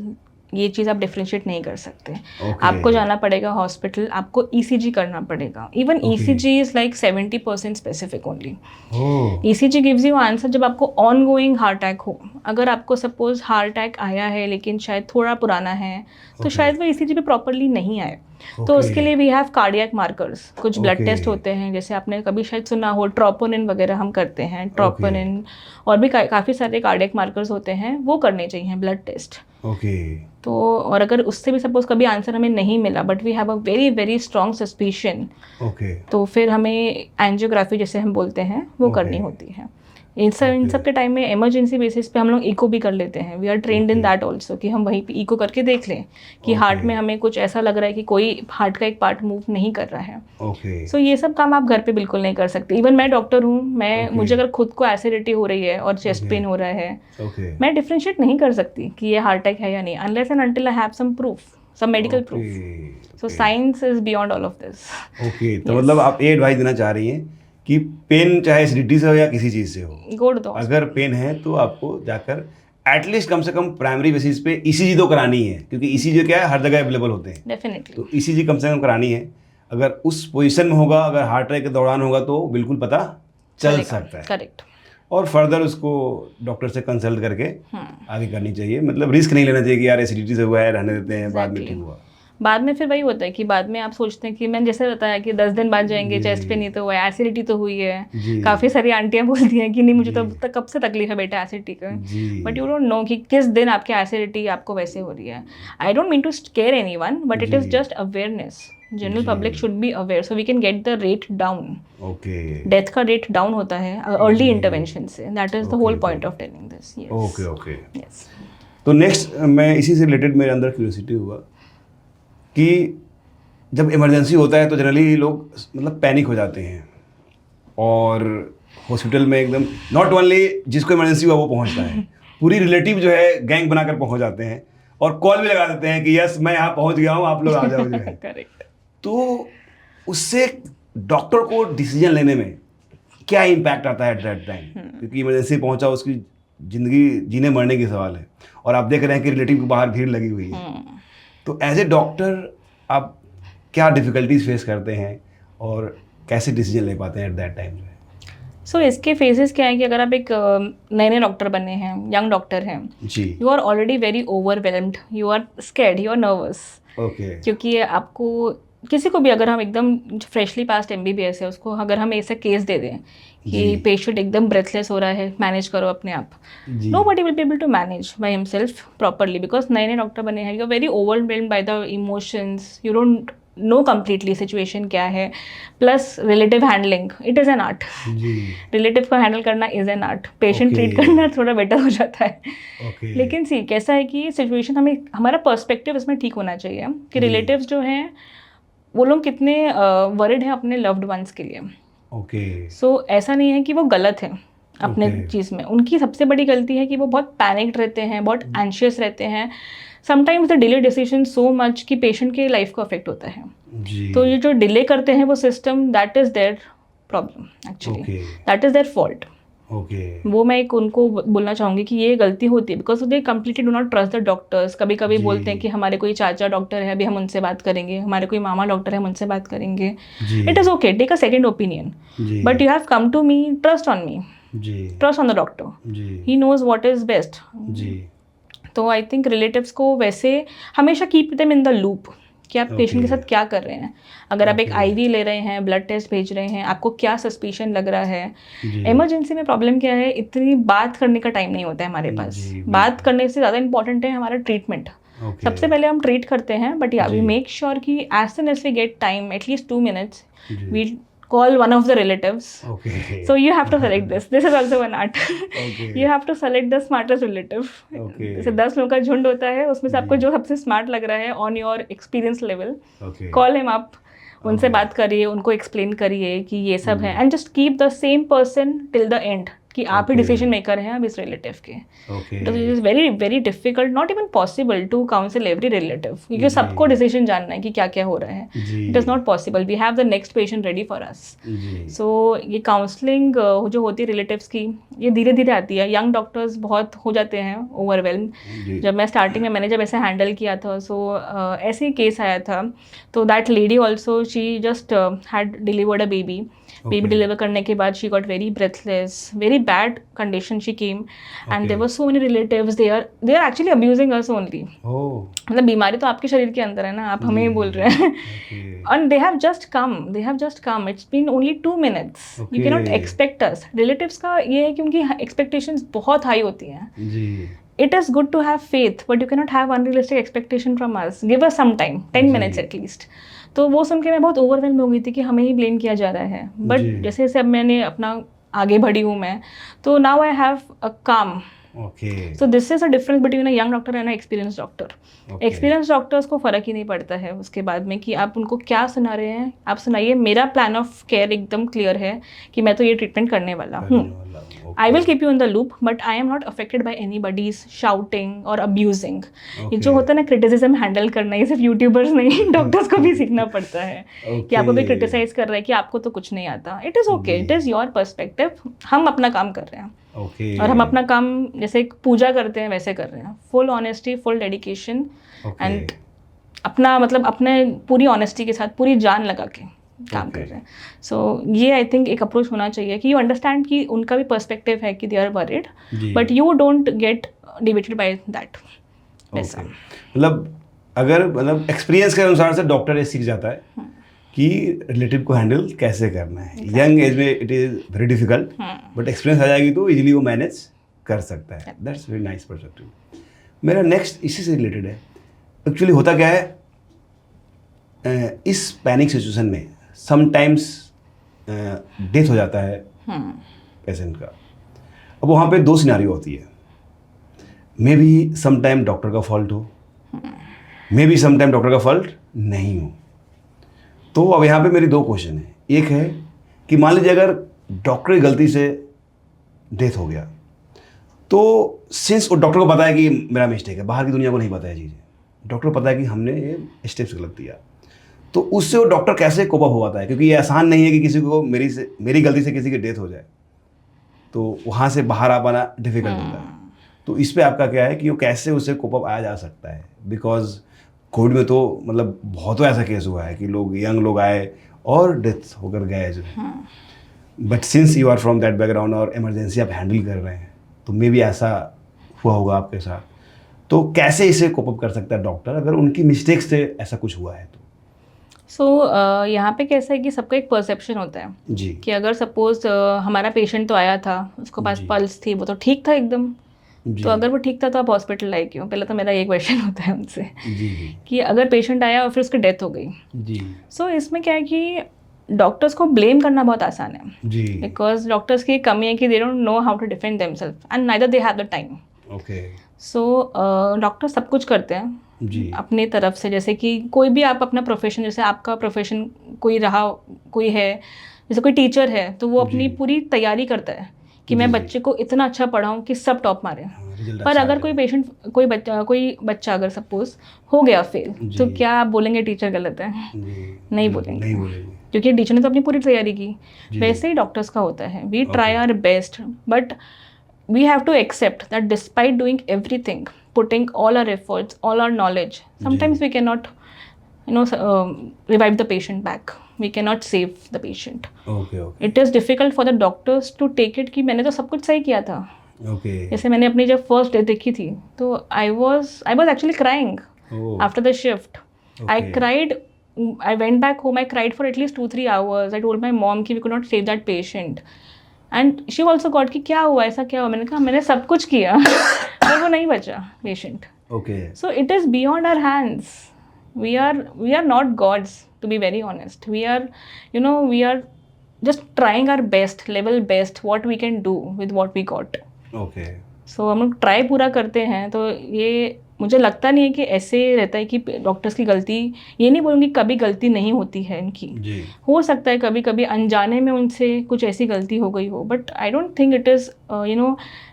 ये चीज़ आप डिफरेंशिएट नहीं कर सकते. ओके। आपको जाना पड़ेगा हॉस्पिटल, आपको ईसीजी करना पड़ेगा. Even ECG is like 70% specific only. Oh. ECG gives you answer जब आपको ऑन गोइंग हार्ट अटैक हो. अगर आपको सपोज हार्ट अटैक आया है लेकिन शायद थोड़ा पुराना है, तो शायद वो ईसीजी पे प्रॉपरली नहीं आए. तो उसके लिए वी हैव कार्डियक मार्कर्स. कुछ ब्लड Okay. टेस्ट होते हैं, जैसे आपने कभी शायद सुना हो, ट्रोपोनिन वगैरह हम करते हैं. ट्रोपोनिन और भी काफ़ी सारे कार्डियक मार्कर्स होते हैं, वो करने चाहिए ब्लड टेस्ट. ओके। तो और अगर उससे भी सपोज कभी आंसर हमें नहीं मिला, but we have a very very strong suspicion, okay. तो फिर हमें एंजियोग्राफी जैसे हम बोलते हैं वो करनी होती है. इन सब के टाइम में इमरजेंसी बेसिस पे हम लोग इको भी कर लेते हैं. We are trained in that also कि हम वहीं पे इको करके देख लें कि हार्ट में हमें कुछ ऐसा लग रहा है कि कोई हार्ट का एक पार्ट मूव नहीं कर रहा है. ओके। सो ये सब काम आप घर पे बिल्कुल नहीं कर सकते. इवन मैं डॉक्टर हूँ, मुझे अगर खुद को एसिडिटी हो रही है और चेस्ट पेन हो रहा है, ओके। मैं डिफ्रेंशिएट नहीं कर सकती कि ये हार्ट अटैक है या नहीं, unless and until I have some proof, some medical proof. So science is beyond all of this. Okay, तो मतलब आप ये एडवाइस देना चाह रही हैं कि पेन चाहे एसिडिटी से हो या किसी चीज़ से हो, गो टू द अगर पेन है तो आपको जाकर एटलीस्ट कम से कम प्राइमरी बेसिस पे ईसीजी तो करानी है, क्योंकि ईसीजी क्या है, हर जगह अवेलेबल होते हैं. डेफिनेटली. तो ईसीजी कम से कम करानी है. अगर उस पोजीशन में होगा, अगर हार्ट अटैक के दौरान होगा तो बिल्कुल पता चल सकता है. करेक्ट. और फर्दर उसको डॉक्टर से कंसल्ट करके आगे करनी चाहिए. मतलब रिस्क नहीं लेना चाहिए कि यार एसिडिटी से हुआ है, रहने देते हैं, बाद में ठीक हुआ. बाद में फिर वही होता है कि बाद में आप सोचते हैं कि मैंने जैसे बताया कि 10 दिन बाद जाएंगे, चेस्ट पे नहीं तो हुआ है, एसिडिटी तो हुई है. काफ़ी सारी आंटियां बोलती हैं कि नहीं मुझे तो तक कब से तकलीफ है बेटा एसिडिटी का. बट यू डोंट नो कि किस दिन आपकी एसिडिटी आपको वैसे हो रही है. I don't mean to scare anyone, but it is just awareness. General public should be aware so we can get the rate down. Okay. Death का रेट डाउन होता है अर्ली इंटरवेंशन से. That is the whole point of telling this. Okay. Okay. Yes. तो next मैं इसी से related मेरे अंदर क्यूरियोसिटी हुआ कि जब इमरजेंसी होता है तो जनरली लोग मतलब पैनिक हो जाते हैं और हॉस्पिटल में एकदम नॉट ओनली जिसको इमरजेंसी हुआ वो पहुंचता है, पूरी रिलेटिव जो है गैंग बनाकर पहुंच जाते हैं और कॉल भी लगा देते हैं कि यस मैं यहाँ पहुंच गया हूँ, आप लोग आ जाओ जो है. करेक्ट. तो उससे डॉक्टर को डिसीजन लेने में क्या इम्पैक्ट आता है एट दैट टाइम, क्योंकि इमरजेंसी पहुंचा, उसकी ज़िंदगी जीने मरने की सवाल है और आप देख रहे हैं कि रिलेटिव के बाहर भीड़ लगी हुई है. तो एज ए डॉक्टर आप क्या डिफ़िकल्टीज फेस करते हैं और कैसे डिसीजन ले पाते हैं एट दैट टाइम? सो इसके फेजेस क्या है कि अगर आप एक नए नए डॉक्टर बने हैं, यंग डॉक्टर हैं, जी. You are already very overwhelmed, you are scared, you are nervous. Okay. क्योंकि आपको किसी को भी अगर हम एकदम फ्रेशली पास्ट MBBS है, उसको अगर हम ऐसा केस दे दें कि पेशेंट एकदम ब्रेथलेस हो रहा है, मैनेज करो अपने आप, nobody will be able to manage by himself properly, because नए नए डॉक्टर बने हैं. You are very overwhelmed by the emotions, you don't know completely situation क्या है. Plus relative handling, it is an art. Relative को handle करना is an art. Patient treat करना थोड़ा बेटर हो जाता है. लेकिन सी कैसा है कि सिचुएशन हमें, हमारा पर्सपेक्टिव इसमें ठीक होना चाहिए कि रिलेटिव्स जो हैं वो लोग कितने वरिड हैं अपने लव्ड वंस के लिए. ओके. सो ऐसा नहीं है कि वो गलत है अपने चीज़ में. उनकी सबसे बड़ी गलती है कि वो बहुत पैनिक्ड रहते हैं, बहुत एंशियस रहते हैं. Sometimes the delay decision so much कि पेशेंट के लाइफ को अफेक्ट होता है. तो ये जो डिले करते हैं वो system, that is their problem actually, that is their fault. वो मैं एक उनको बोलना चाहूँगी कि ये गलती होती है because they completely do not trust the doctors. कभी कभी बोलते हैं कि हमारे कोई चाचा डॉक्टर है, अभी हम उनसे बात करेंगे, हमारे कोई मामा डॉक्टर है, हम उनसे बात करेंगे. It is okay, take a second opinion, but you have come to me, trust on me, trust on the doctor. He knows what is best. तो आई थिंक रिलेटिव्स को वैसे हमेशा keep them in the loop कि आप patient के साथ क्या कर रहे हैं। अगर आप एक आईवी ले रहे हैं, ब्लड टेस्ट भेज रहे हैं, आपको क्या सस्पिशन लग रहा है। इमरजेंसी में प्रॉब्लम क्या है, इतनी बात करने का टाइम नहीं होता है हमारे पास। बात करने से ज़्यादा इंपॉर्टेंट है हमारा ट्रीटमेंट। सबसे पहले हम ट्रीट करते हैं, but yeah we make sure कि as soon as we get time, at least 2 minutes, we call one of the relatives. Okay. So you have to select this. This is also an art. Okay. You have to select the smartest relative. Okay. जैसे 10 लोगों का झुंड होता है, उसमें से आपको जो सबसे स्मार्ट लग रहा है on your experience level, call him up. उनसे बात करिए, उनको एक्सप्लेन करिए कि ये सब है, and just keep the same person till the end कि आप ही डिसीजन मेकर हैं अब इस रिलेटिव के। तो it is very very difficult, not even possible to counsel every relative, क्योंकि सबको डिसीजन जानना है कि क्या क्या हो रहा है। It is not possible, we have the next patient ready for us. So ये काउंसलिंग जो होती है रिलेटिव्स की, ये धीरे धीरे आती है। यंग डॉक्टर्स बहुत हो जाते हैं ओवरवेल्म। जब मैं स्टार्टिंग में मैंने जब ऐसे हैंडल किया था, सो ऐसे ही केस आया था, तो that lady also she just had delivered a baby. Baby deliver करने के बाद she got very breathless, very bad condition she came, and there were so many relatives, they are actually abusing us only. मतलब बीमारी तो आपके शरीर के अंदर है ना, आप हमें ही बोल रहे हैं। And they have just come, it's been only 2 minutes, you can not expect us. Relatives का ये है कि उनकी एक्सपेक्टेशंस बहुत हाई होती हैं। It is good to have faith, but you cannot have unrealistic expectation from us. Give us some time, 10 minutes at least. तो वो सुन के मैं बहुत ओवरवेल्म हो गई थी कि हमें ही ब्लेम किया जा रहा है। बट जैसे जैसे अब मैंने अपना आगे बढ़ी हूँ मैं, तो नाउ आई हैव अ काम। So this is a difference between a young doctor and a experience doctor. Experience doctors को फ़र्क ही नहीं पड़ता है उसके बाद में कि आप उनको क्या सुना रहे हैं। आप सुनाइए, मेरा प्लान ऑफ केयर एकदम क्लियर है कि मैं तो ये ट्रीटमेंट करने वाला हूँ। I will keep you in the loop, but I am not affected by anybody's shouting और अब्यूजिंग। ये जो होता है ना क्रिटिसिज्म हैंडल करना, ये सिर्फ यूट्यूबर्स नहीं, डॉक्टर्स को भी सीखना पड़ता है कि आपको भी क्रिटिसाइज कर रहा है कि आपको तो कुछ नहीं आता। It is okay, it is your perspective. हम अपना काम कर रहे हैं, और हम अपना काम जैसे एक पूजा करते हैं वैसे कर रहे हैं। Full honesty, full dedication, and अपना मतलब अपने पूरी ऑनेस्टी के साथ पूरी जान लगा के काम कर रहे हैं। सो ये आई थिंक एक अप्रोच होना चाहिए कि यू अंडरस्टैंड कि उनका भी पर्सपेक्टिव है कि they are worried, but you don't get debated by that. ऐसा मतलब अगर मतलब एक्सपीरियंस के अनुसार से डॉक्टर ये सीख जाता है कि रिलेटिव को हैंडल कैसे करना है। यंग एज में it is very difficult, but experience आ जाएगी तो इजीली वो मैनेज कर सकता है। That's very nice perspective. मेरा नेक्स्ट इसी से रिलेटेड है। एक्चुअली होता क्या है, इस पैनिक सिचुएशन में समटाइम्स डेथ हो जाता है पेशेंट का। अब वहाँ पे 2 सिनारियो होती है। मे बी समटाइम डॉक्टर का फॉल्ट हो, मे बी समटाइम डॉक्टर का फॉल्ट नहीं हो। तो अब यहाँ पे मेरी 2 क्वेश्चन है। एक है कि मान लीजिए अगर डॉक्टर की गलती से डेथ हो गया, तो सिंस डॉक्टर को पता है कि मेरा मिस्टेक है, बाहर की दुनिया को नहीं पता है चीज़ें, डॉक्टर को पता है कि हमने ये स्टेप्स गलत दिया, तो उससे वो डॉक्टर कैसे कोप अप हो पाता है? क्योंकि ये आसान नहीं है कि किसी को मेरी गलती से किसी की डेथ हो जाए, तो वहाँ से बाहर आ पाना डिफिकल्ट होता है। तो इस पे आपका क्या है कि वो कैसे उससे कोप अप आया जा सकता है? बिकॉज कोविड में तो मतलब बहुत ऐसा केस हुआ है कि लोग यंग लोग आए और डेथ होकर गए जो। But since you are from that background और इमरजेंसी आप हैंडल कर रहे हैं, तो मे बी ऐसा हुआ होगा आपके साथ। तो कैसे इसे कोप अप कर सकता है डॉक्टर अगर उनकी मिस्टेक से ऐसा कुछ हुआ है तो? यहाँ पे कैसा है कि सबका एक परसेप्शन होता है जी कि अगर सपोज हमारा पेशेंट तो आया था, उसके पास पल्स थी, वो तो ठीक था एकदम, तो अगर वो ठीक था तो आप हॉस्पिटल आए क्यों? पहले तो मेरा ये क्वेश्चन होता है उनसे कि अगर पेशेंट आया और फिर उसकी डेथ हो गई। सो इसमें क्या है कि डॉक्टर्स को ब्लेम करना बहुत आसान है, बिकॉज डॉक्टर्स की कमी है कि they don't know how to defend themselves and neither they have the time. So doctor सब कुछ करते हैं अपनी तरफ से। जैसे कि कोई भी आप अपना प्रोफेशन, जैसे आपका प्रोफेशन कोई है, जैसे कोई टीचर है, तो वो अपनी पूरी तैयारी करता है कि मैं बच्चे को इतना अच्छा पढ़ाऊँ कि सब टॉप मारे। पर अगर कोई बच्चा अगर सपोज हो गया फेल, तो क्या आप बोलेंगे टीचर गलत है? नहीं बोलेंगे, क्योंकि टीचर ने तो अपनी पूरी तैयारी की। वैसे ही डॉक्टर्स का होता है, we try our best, but we have to accept that despite doing everything, putting all our efforts, all our knowledge, sometimes we cannot revive the patient back. We cannot save the patient. It is difficult for the doctors to take it कि मैंने तो सब कुछ सही किया था, okay. जैसे मैंने अपनी जब फर्स्ट डे देखी थी तो I was actually crying oh, after the shift. I Okay. cried. I went back home. I cried for at least 2-3 hours. I told my mom कि we could not save that patient. And she also got कि क्या हुआ, ऐसा क्या हुआ. मैंने कहा मैंने सब कुछ किया पर वो नहीं बचा patient. Okay. So it is beyond our hands. We are not gods, to be very honest. We are just trying our best, level best, what we can do with what we got. Okay. सो हम लोग try पूरा करते हैं. तो ये मुझे लगता नहीं है कि ऐसे रहता है कि डॉक्टर्स की गलती, ये नहीं बोलूँगी कभी गलती नहीं होती है इनकी. जी. हो सकता है कभी कभी अनजाने में उनसे कुछ ऐसी गलती हो गई हो, but I don't think it is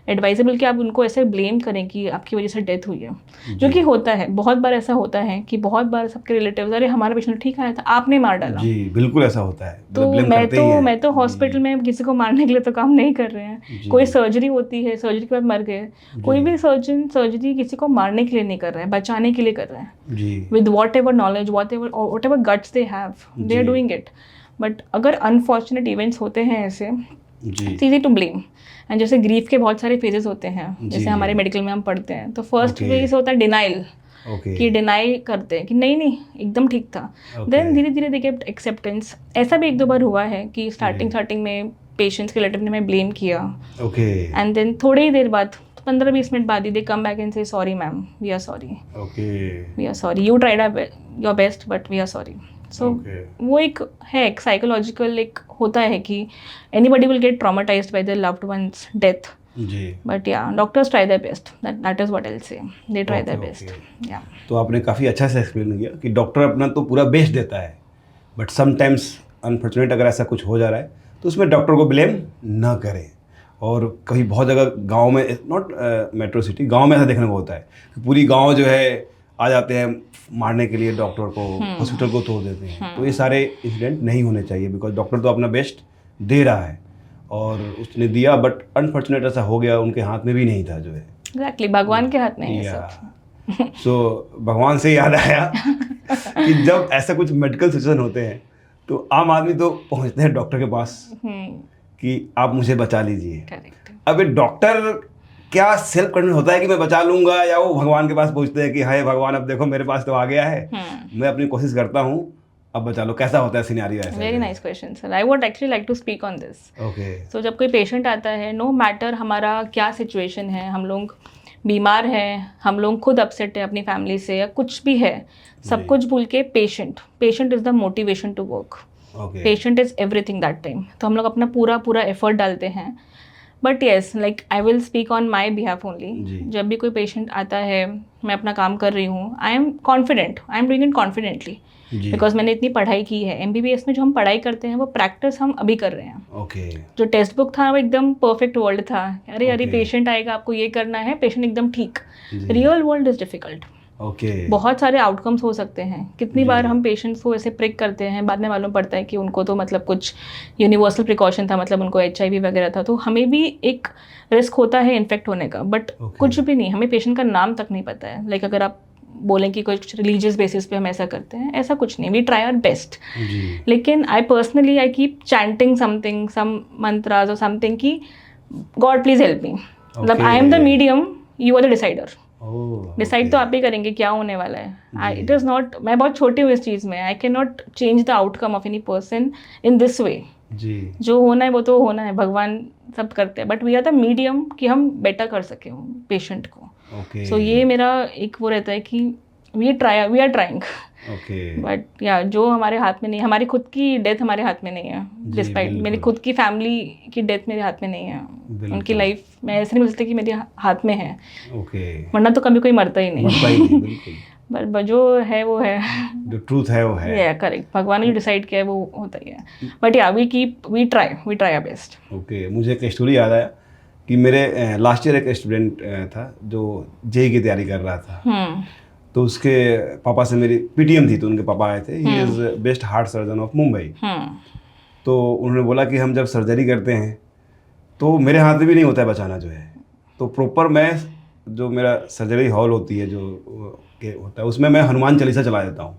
advisable कि आप उनको ऐसे ब्लेम करें कि आपकी वजह से डेथ हुई है. जो कि होता है, बहुत बार ऐसा होता है कि बहुत बार सबके रिलेटिव्स, अरे हमारा पेशेंट ठीक आया था, आपने मार डाला. जी, बिल्कुल ऐसा होता है. तो blame करते ही हैं. मैं तो हॉस्पिटल में किसी को मारने के लिए तो काम नहीं कर रहे हैं. जी. कोई सर्जरी होती है, सर्जरी के बाद मर गए, कोई भी सर्जन सर्जरी किसी को मारने के लिए नहीं कर रहा है, बचाने के लिए कर रहा है. जी. With whatever knowledge, whatever guts they have, they are जी. Doing it. बट अगर अनफॉर्चुनेट इवेंट्स होते हैं ऐसे, जी. It's easy to blame. And जैसे ग्रीफ के बहुत सारे फेजेस होते हैं, जी, जैसे जी. हमारे मेडिकल में हम पढ़ते हैं, तो फर्स्ट Okay. फेज होता है डिनाइल, Okay. कि डिनाई करते हैं कि नहीं एकदम ठीक था. Okay. देन धीरे धीरे दे गेट एक्सेप्टेंस. ऐसा भी 1-2 बार हुआ है कि स्टार्टिंग में पेशेंट्स के रिलेटिव ने मैं ब्लेम किया, Okay. एंड देन थोड़ी ही देर बाद 15-20 मिनट बाद ही they come back and say sorry ma'am, we are sorry, Okay. We are sorry, you tried your best but we are sorry. So Okay. वो एक है, एक साइकोलॉजिकल एक होता है कि anybody will get traumatised by their loved one's death. जी. But yeah doctors try their best, that is what I will say, they try their Okay, best. okay. या तो आपने काफ़ी अच्छा से एक्सप्लेन किया कि डॉक्टर अपना तो पूरा बेस्ट देता है, बट समटाइम्स अनफॉर्चुनेट अगर ऐसा कुछ हो जा रहा है तो उसमें डॉक्टर को ब्लेम ना करें. और कभी बहुत जगह गांव में, नॉट मेट्रो सिटी, गांव में ऐसा देखने को होता है कि पूरी गांव जो है आ जाते हैं मारने के लिए डॉक्टर को, हॉस्पिटल को तोड़ देते हैं. तो ये सारे इंसिडेंट नहीं होने चाहिए, बिकॉज डॉक्टर तो अपना बेस्ट दे रहा है और उसने दिया, बट अनफॉर्चुनेट ऐसा हो गया, उनके हाथ में भी नहीं था जो है. एग्जैक्टली, भगवान के हाथ में है ये सब. सो भगवान से याद आया कि जब ऐसा कुछ मेडिकल सिचुएशन होते हैं तो आम आदमी तो पहुंचते हैं डॉक्टर के पास कि आप मुझे बचा लीजिए. करेक्ट. अब एक डॉक्टर क्या सेल्फ कॉन्फिडेंस होता है कि मैं बचा लूंगा, या वो भगवान के पास पहुंचते हैं कि हाय भगवान अब देखो मेरे पास तो आ गया है, मैं अपनी कोशिश करता हूँ, अब बचा लो. कैसा होता है सिनेरियो ऐसा? Very nice question sir. I would actually like to speak on this. Okay. So जब कोई पेशेंट आता है, नो मैटर हमारा क्या सिचुएशन है, हम लोग बीमार हैं, हम लोग खुद अपसेट है अपनी फैमिली से या कुछ भी है, सब जी. कुछ भूल के patient is the motivation to work. Okay. Patient is everything that time. तो हम लोग अपना पूरा एफर्ट डालते हैं. But yes, like I will speak on my behalf only. जब भी कोई पेशेंट आता है, मैं अपना काम कर रही हूँ, I am confident, I am doing it confidently, जी. बिकॉज मैंने इतनी पढ़ाई की है. MBBS में जो हम पढ़ाई करते हैं वो प्रैक्टिस हम अभी कर रहे हैं. ओके. जो टेक्स्ट बुक था वो एकदम परफेक्ट वर्ल्ड था, अरे Okay. पेशेंट आएगा, आपको ये करना है, पेशेंट एकदम ठीक. जी. Real world is difficult. Okay. बहुत सारे आउटकम्स हो सकते हैं. कितनी जी. बार हम पेशेंट्स को ऐसे प्रिक करते हैं, बाद में मालूम पड़ता है कि उनको तो मतलब कुछ यूनिवर्सल प्रिकॉशन था, मतलब उनको HIV वगैरह था. तो हमें भी एक रिस्क होता है इन्फेक्ट होने का, बट Okay. कुछ भी नहीं, हमें पेशेंट का नाम तक नहीं पता है. लाइक अगर आप बोलें कि कुछ रिलीजियस बेसिस पे हम ऐसा करते हैं, ऐसा कुछ नहीं. We try our best. जी. लेकिन I personally I keep chanting something, some mantras और समथिंग कि गॉड प्लीज हेल्प मी. मतलब I am the medium, you are the decider. Decide तो आप ही करेंगे क्या होने वाला है. इट इज़ नॉट, मैं बहुत छोटी हूँ इस चीज़ में, I can not change the outcome of any person in this way. जी. जो होना है वो तो होना है, भगवान सब करते हैं, but we are the medium कि हम बेटर कर सकें पेशेंट को. ओके. सो ये मेरा एक वो रहता है कि we are trying. Okay. But yeah जो हमारे हाथ में नहीं, हमारी खुद की डेथ हमारे हाथ में नहीं है. डिस्पाइट मेरी बिल्कुल. खुद की फैमिली की डेथ मेरे हाथ में नहीं है. बिल्कुल. उनकी लाइफ मैं ऐसे नहीं बोल सकती कि मेरे हाथ में है, ओके. वरना तो कभी कोई मरता ही नहीं. मरता ही नहीं, बिल्कुल. बट जो है वो है. जो ट्रूथ है वो है. या करेक्ट, भगवान ने जो डिसाइड किया है वो होता ही है. But yeah we try our best. Okay. मुझे एक स्टोरी याद आया कि मेरे लास्ट ईयर एक स्टूडेंट था जो JEE की तैयारी कर रहा था. तो उसके पापा से मेरी PTM थी, तो उनके पापा आए थे. He is best heart surgeon of Mumbai. तो उन्होंने बोला कि हम जब सर्जरी करते हैं तो मेरे हाथ में भी नहीं होता है बचाना जो है. तो प्रॉपर मैं, जो मेरा सर्जरी हॉल होती है जो के होता है, उसमें मैं हनुमान चालीसा चला देता हूँ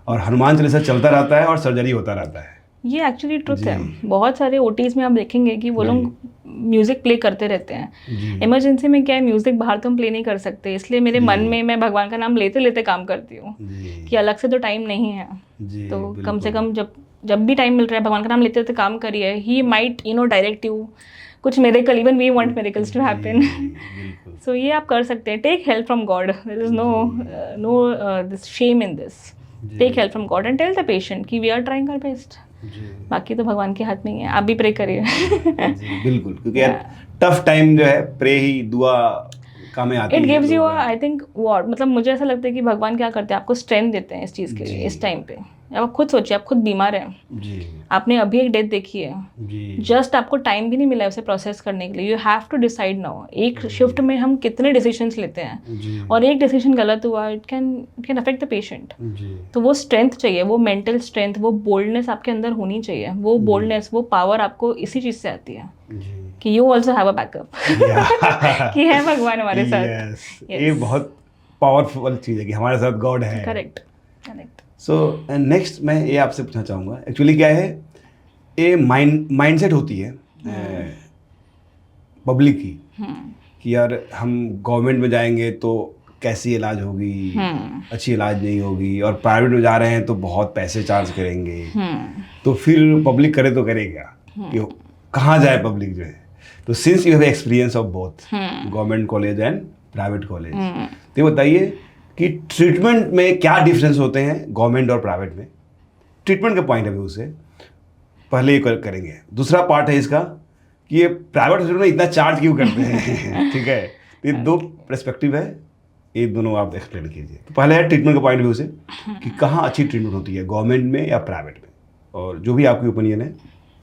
और हनुमान चालीसा चलता रहता है और सर्जरी होता रहता है. ये एक्चुअली ट्रुथ है। जी। बहुत सारे ओटीज में आप देखेंगे कि वो लोग म्यूजिक प्ले करते रहते हैं। जी इमरजेंसी में क्या है, म्यूजिक बाहर तो हम प्ले नहीं कर सकते, इसलिए मेरे जी। मन में मैं भगवान का नाम लेते लेते काम करती हूँ जी कि अलग से तो टाइम नहीं है। जी तो कम से बिल्कुल। कम जब भी टाइम मिल रहा है भगवान का नाम लेते लेते काम करिए। ही माइट डायरेक्ट यू कुछ miracle, even we want miracles to happen. बिल्कुल। सो ये आप कर सकते हैं। Take help from God, there is no this shame in this. Take help from God and tell the patient कि we are trying our best. जी बाकी तो भगवान के हाथ में ही है, आप भी प्रे करिए। जी बिल्कुल, क्योंकि यार टफ टाइम जो है प्रे ही, दुआ काम में आती इट है गिव्स यू लोग आई थिंक वॉट, मतलब मुझे ऐसा लगता है कि भगवान क्या करते हैं, आपको स्ट्रेंथ देते हैं इस चीज़ के लिए, जी। इस टाइम पे। अब आप खुद सोचिए, आप खुद बीमार हैं, जी आपने अभी एक डेथ देखी है, जी जस्ट आपको टाइम भी नहीं मिला है उसे प्रोसेस करने के लिए। You have to decide now. एक शिफ्ट में हम कितने डिसीजंस लेते हैं, जी और एक डिसीजन गलत हुआ, it can affect the patient. जी तो वो स्ट्रेंथ चाहिए, वो मेंटल स्ट्रेंथ, वो बोल्डनेस आपके अंदर होनी चाहिए। वो बोल्डनेस, वो पावर आपको इसी चीज़ से आती है जी कि you also have a backup, कि है भगवान हमारे साथ। यस, ये बहुत पावरफुल चीज़ है कि हमारे साथ गॉड है। Correct correct. सो नेक्स्ट मैं ये आपसे पूछना चाहूँगा, एक्चुअली क्या है, ये माइंडसेट होती है पब्लिक की कि यार हम गवर्नमेंट में जाएंगे तो कैसी इलाज होगी, अच्छी इलाज नहीं होगी, और प्राइवेट में जा रहे हैं तो बहुत पैसे चार्ज करेंगे, तो फिर पब्लिक करे तो करे क्या, कि कहाँ जाए पब्लिक जो है। तो since you have experience of both government college and private college, तो ये बताइए कि ट्रीटमेंट में क्या डिफरेंस होते हैं गवर्नमेंट और प्राइवेट में, ट्रीटमेंट के पॉइंट ऑफ व्यू से पहले ये करेंगे। दूसरा पार्ट है इसका कि ये प्राइवेट हॉस्पिटल में इतना चार्ज क्यों करते हैं। ठीक है, तो ये दो पर्सपेक्टिव है, ये दोनों आप एक्सप्लेन कीजिए। तो पहले है ट्रीटमेंट के पॉइंट ऑफ व्यू से कि कहाँ अच्छी ट्रीटमेंट होती है, गवर्नमेंट में या प्राइवेट में, और जो भी आपकी ओपिनियन है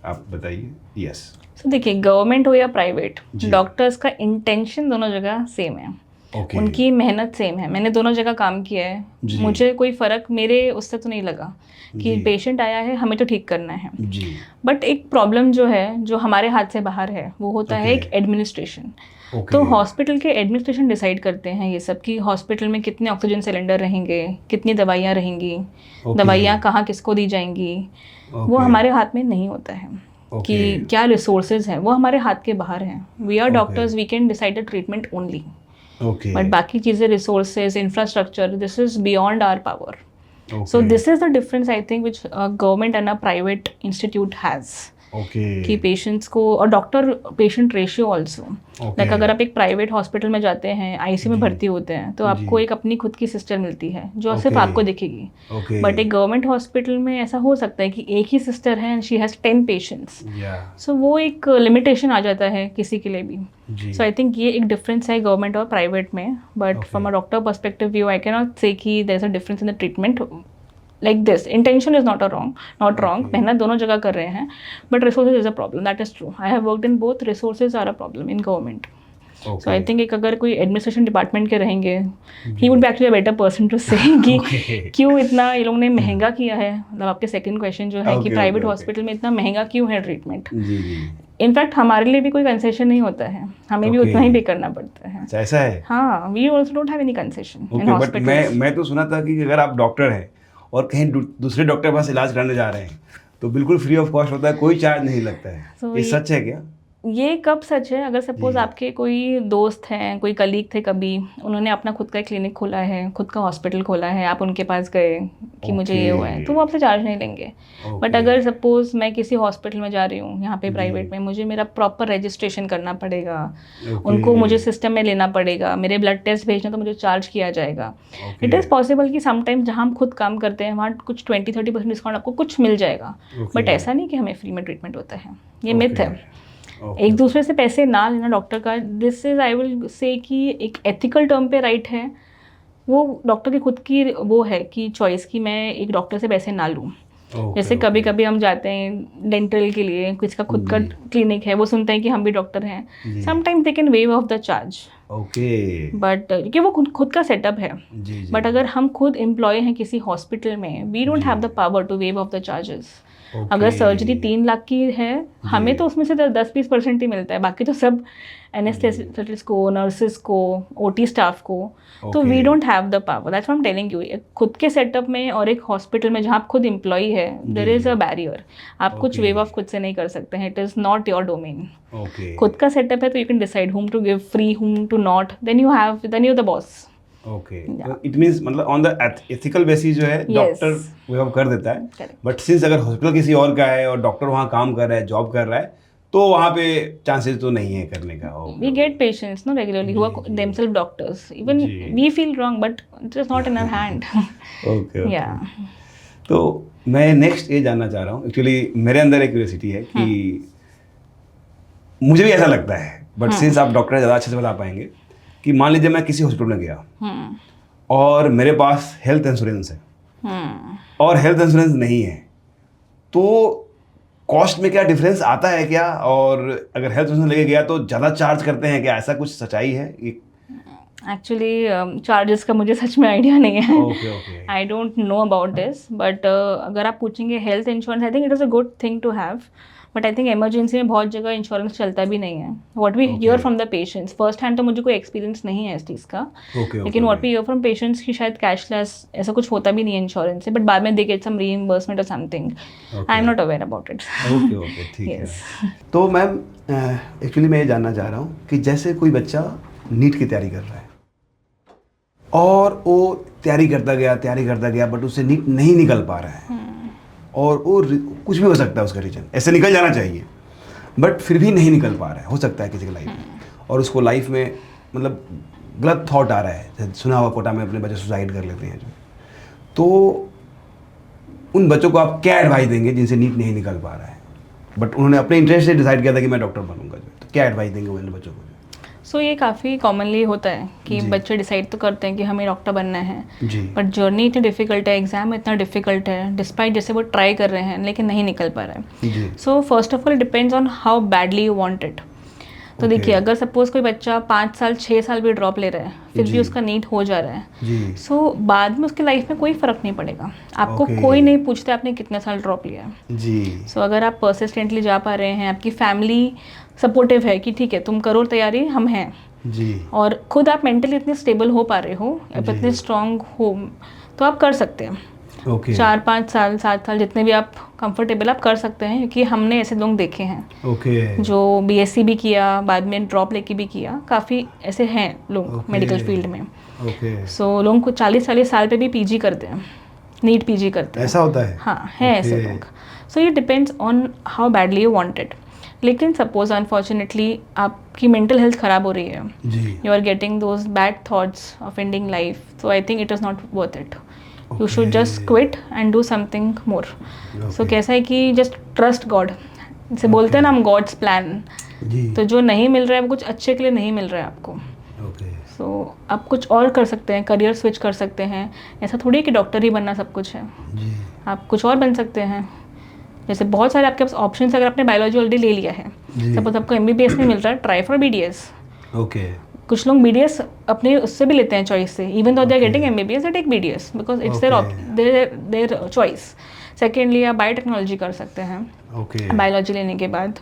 आप बताइए। यस। सो देखिए, गवर्नमेंट हो या प्राइवेट, जी। डॉक्टर्स का इंटेंशन दोनों जगह सेम है। ओके। उनकी मेहनत सेम है। मैंने दोनों जगह काम किया जी। है, मुझे कोई फ़र्क मेरे उससे तो नहीं लगा कि जी। पेशेंट आया है, हमें तो ठीक करना है। जी बट एक प्रॉब्लम जो है, जो हमारे हाथ से बाहर है, वो होता है ओके। एक एडमिनिस्ट्रेशन। ओके। तो हॉस्पिटल के एडमिनिस्ट्रेशन डिसाइड करते हैं ये सब कि हॉस्पिटल में कितने ऑक्सीजन सिलेंडर रहेंगे, कितनी दवाइयाँ रहेंगी, ओके। दवाइयाँ कहाँ किसको दी जाएंगी। वो ओके। हमारे हाथ में नहीं होता है ओके। कि क्या रिसोर्सेज हैं, वो हमारे हाथ के बाहर हैं। We are okay. Doctors, we can decide the treatment only, okay. But बाकी चीज़ें, resources, infrastructure, this is beyond our power. So okay. this is the difference I think which a government and a private institute has. Okay. कि patients को, और doctor patient ratio also, like अगर आप एक private hospital में जाते हैं, ICU में भर्ती होते हैं, तो आपको एक अपनी खुद की सिस्टर मिलती है जो सिर्फ आपको दिखेगी। ओके। बट एक गवर्नमेंट हॉस्पिटल में ऐसा हो सकता है कि एक ही सिस्टर है एंड शी हैज़ 10 पेशेंट्स। सो वो एक लिमिटेशन आ जाता है किसी के लिए भी। जी। सो आई थिंक ये एक डिफरेंस है गवर्नमेंट और प्राइवेट में। But from a doctor perspective view I can not say कि there is a difference in the treatment like this. Intention is not wrong. मेहनत दोनों जगह कर रहे हैं, but resources is a problem. That is true. I have worked in both. Resources are a problem in government. So I think एक अगर कोई administration department के रहेंगे, he would be actually a better person to say कि क्यों इतना ये लोगों ने महंगा किया है। मतलब आपके सेकंड क्वेश्चन जो है कि प्राइवेट हॉस्पिटल में इतना महंगा क्यों है ट्रीटमेंट। इनफैक्ट हमारे लिए भी कोई कंसेशन नहीं होता है, हमें भी उतना ही पे करना पड़ता है। ऐसा है? हाँ, we also don't have any concession in but hospitals. मैं तो सुना था कि अगर आप डॉक्टर हैं और कहीं दूसरे डॉक्टर के पास इलाज कराने जा रहे हैं तो बिल्कुल फ्री ऑफ कॉस्ट होता है, कोई चार्ज नहीं लगता है। So ये सच है क्या? ये कब सच है? अगर सपोज आपके कोई दोस्त हैं, कोई कलीग थे कभी, उन्होंने अपना खुद का क्लिनिक खोला है, खुद का हॉस्पिटल खोला है, आप उनके पास गए कि मुझे ये हुआ है, तो वो आपसे चार्ज नहीं लेंगे। बट अगर सपोज मैं किसी हॉस्पिटल में जा रही हूँ, यहाँ पे प्राइवेट में, मुझे मेरा प्रॉपर रजिस्ट्रेशन करना पड़ेगा, उनको मुझे सिस्टम में लेना पड़ेगा, मेरे ब्लड टेस्ट भेजना तो मुझे चार्ज किया जाएगा। इट इज़ पॉसिबल कि समटाइम्स जहाँ हम खुद काम करते हैं वहाँ कुछ 20-30% डिस्काउंट आपको कुछ मिल जाएगा, बट ऐसा नहीं कि हमें फ्री में ट्रीटमेंट होता है। ये मिथ है। एक दूसरे से पैसे ना लेना डॉक्टर का, दिस इज आई विल से कि एक एथिकल टर्म पे राइट है। वो डॉक्टर की खुद की वो है कि चॉइस कि मैं एक डॉक्टर से पैसे ना लूँ। जैसे कभी कभी हम जाते हैं डेंटल के लिए, किसी का खुद का क्लिनिक है, वो सुनते हैं कि हम भी डॉक्टर हैं, sometimes they can wave off the charge. But क्योंकि वो खुद का सेटअप है। बट अगर हम खुद एम्प्लॉय हैं किसी हॉस्पिटल में, we don't have the power to waive off the charges. अगर सर्जरी 3 लाख की है, हमें तो उसमें से 10-20% ही मिलता है, बाकी तो सब एनेस्थेसिस्ट को, नर्सेस को, ओटी स्टाफ को, तो we don't have the power. That's what I am telling you. खुद के सेटअप में और एक हॉस्पिटल में जहाँ आप खुद एम्प्लॉई है, देयर इज अ बैरियर। आप कुछ वेव ऑफ खुद से नहीं कर सकते हैं, it is not your domain. खुद का सेटअप है तो you can decide whom to give free, whom to not, then you the boss. Okay, it means मतलब ऑन द एथिकल बेसिस जो है डॉक्टर वेव ऑफ कर देता है, बट सिंस अगर हॉस्पिटल किसी और का है और डॉक्टर वहाँ काम कर रहा है, जॉब कर रहा है, तो वहाँ पे चांसेस तो नहीं है करने का। We get patients no regularly who are themselves doctors. Even we feel wrong, but it is not in our hand. Okay, Yeah. तो मैं नेक्स्ट ये जानना चाह रहा हूँ, एक्चुअली मेरे अंदर एक क्यूरियोसिटी है कि मुझे भी ऐसा लगता है, बट सिंस आप डॉक्टर ज़्यादा अच्छे से बता पाएंगे, कि मान लीजिए मैं किसी हॉस्पिटल में गया और मेरे पास हेल्थ इंश्योरेंस है और हेल्थ इंश्योरेंस नहीं है, तो कॉस्ट में क्या डिफरेंस आता है क्या? और अगर हेल्थ इंश्योरेंस लेके गया तो ज़्यादा चार्ज करते हैं क्या? ऐसा कुछ सच्चाई है? एक्चुअली चार्जेस का मुझे सच में आइडिया नहीं है। Okay. I don't know about this, but अगर आप पूछेंगे health insurance, I think it is a good thing to have, but I think emergency में बहुत जगह इंश्योरेंस चलता भी नहीं है। What we hear from the patients, first hand तो मुझे कोई एक्सपीरियंस नहीं है इस चीज़ का, लेकिन what we hear from patients की शायद कैशलेस ऐसा कुछ होता भी नहीं है इंश्योरेंस से, बट बाद में दे गेट सम रीइंबर्समेंट और something. I am not aware about it. Okay, ठीक है। तो मैम एक्चुअली मैं ये जानना चाह रहा हूँ कि जैसे कोई बच्चा नीट की तैयारी कर रहा है और वो तैयारी करता गया, बट उससे नीट नहीं निकल पा रहा है, और वो कुछ भी हो सकता है उसका रीजन, ऐसे निकल जाना चाहिए बट फिर भी नहीं निकल पा रहा है, हो सकता है किसी की लाइफ में, और उसको लाइफ में मतलब गलत थॉट आ रहा है, सुना हुआ कोटा में अपने बच्चे सुसाइड कर लेते हैं जो, तो उन बच्चों को आप क्या एडवाइस देंगे जिनसे नीट नहीं निकल पा रहा है, बट उन्होंने अपने इंटरेस्ट से डिसाइड किया था कि मैं डॉक्टर बनूंगा, जो तो क्या एडवाइस देंगे उन बच्चों को? सो ये काफ़ी कॉमनली होता है कि बच्चे डिसाइड तो करते हैं कि हमें डॉक्टर बनना है, बट जर्नी इतनी डिफिकल्ट है, एग्जाम इतना डिफिकल्ट है, डिस्पाइट जैसे वो ट्राई कर रहे हैं लेकिन नहीं निकल पा रहा है। So first of all it depends on how badly you want it. तो देखिए, अगर सपोज कोई बच्चा 5 साल 6 साल भी ड्रॉप ले रहा है, फिर भी उसका नीट हो जा रहा है, सो बाद में उसकी लाइफ में कोई फ़र्क नहीं पड़ेगा। आपको कोई नहीं पूछता आपने कितने साल ड्रॉप लिया है। सो अगर आप परसिस्टेंटली जा पा रहे हैं, आपकी फैमिली सपोर्टिव है कि ठीक है तुम करो तैयारी, हम हैं, और खुद आप मेंटली इतने स्टेबल हो पा रहे हो, आप इतने स्ट्रांग हो, तो आप कर सकते हैं। 4-5 साल 7 साल जितने भी आप कंफर्टेबल आप कर सकते हैं, क्योंकि हमने ऐसे लोग देखे हैं जो बीएससी भी किया, बाद में ड्रॉप लेके भी किया, काफ़ी ऐसे हैं लोग मेडिकल फील्ड में। सो लोगों को 40 साल पे भी पीजी करते हैं, नीट पीजी करते हैं। ऐसा होता है? हाँ, है ऐसे लोग। सो ये depends on how badly you want it. लेकिन सपोज अनफॉर्चुनेटली आपकी मेंटल हेल्थ ख़राब हो रही है, you are getting those bad thoughts of ending life, so I think it is not worth it. You should just quit and do something more. So कैसा है कि just trust God, जैसे बोलते हैं ना हम, गॉड्स प्लान। तो जो नहीं मिल रहा है वो कुछ अच्छे के लिए नहीं मिल रहा है आपको। सो आप कुछ और कर सकते हैं, करियर स्विच कर सकते हैं। ऐसा थोड़ी है कि डॉक्टर ही बनना सब कुछ है, आप कुछ और बन सकते हैं। जैसे बहुत सारे आपके पास ऑप्शंस, अगर आपने बायोलॉजी ऑलरेडी ले लिया है, सपोज आपको एमबीबीएस नहीं मिल रहा है, ट्राई फॉर बीडीएस। कुछ लोग बीडीएस अपने उससे भी लेते हैं चॉइस से, even though they are getting MBBS they take BDS because it's their choice. Secondly आप बायोटेक्नोलॉजी कर सकते हैं बायोलॉजी लेने के बाद,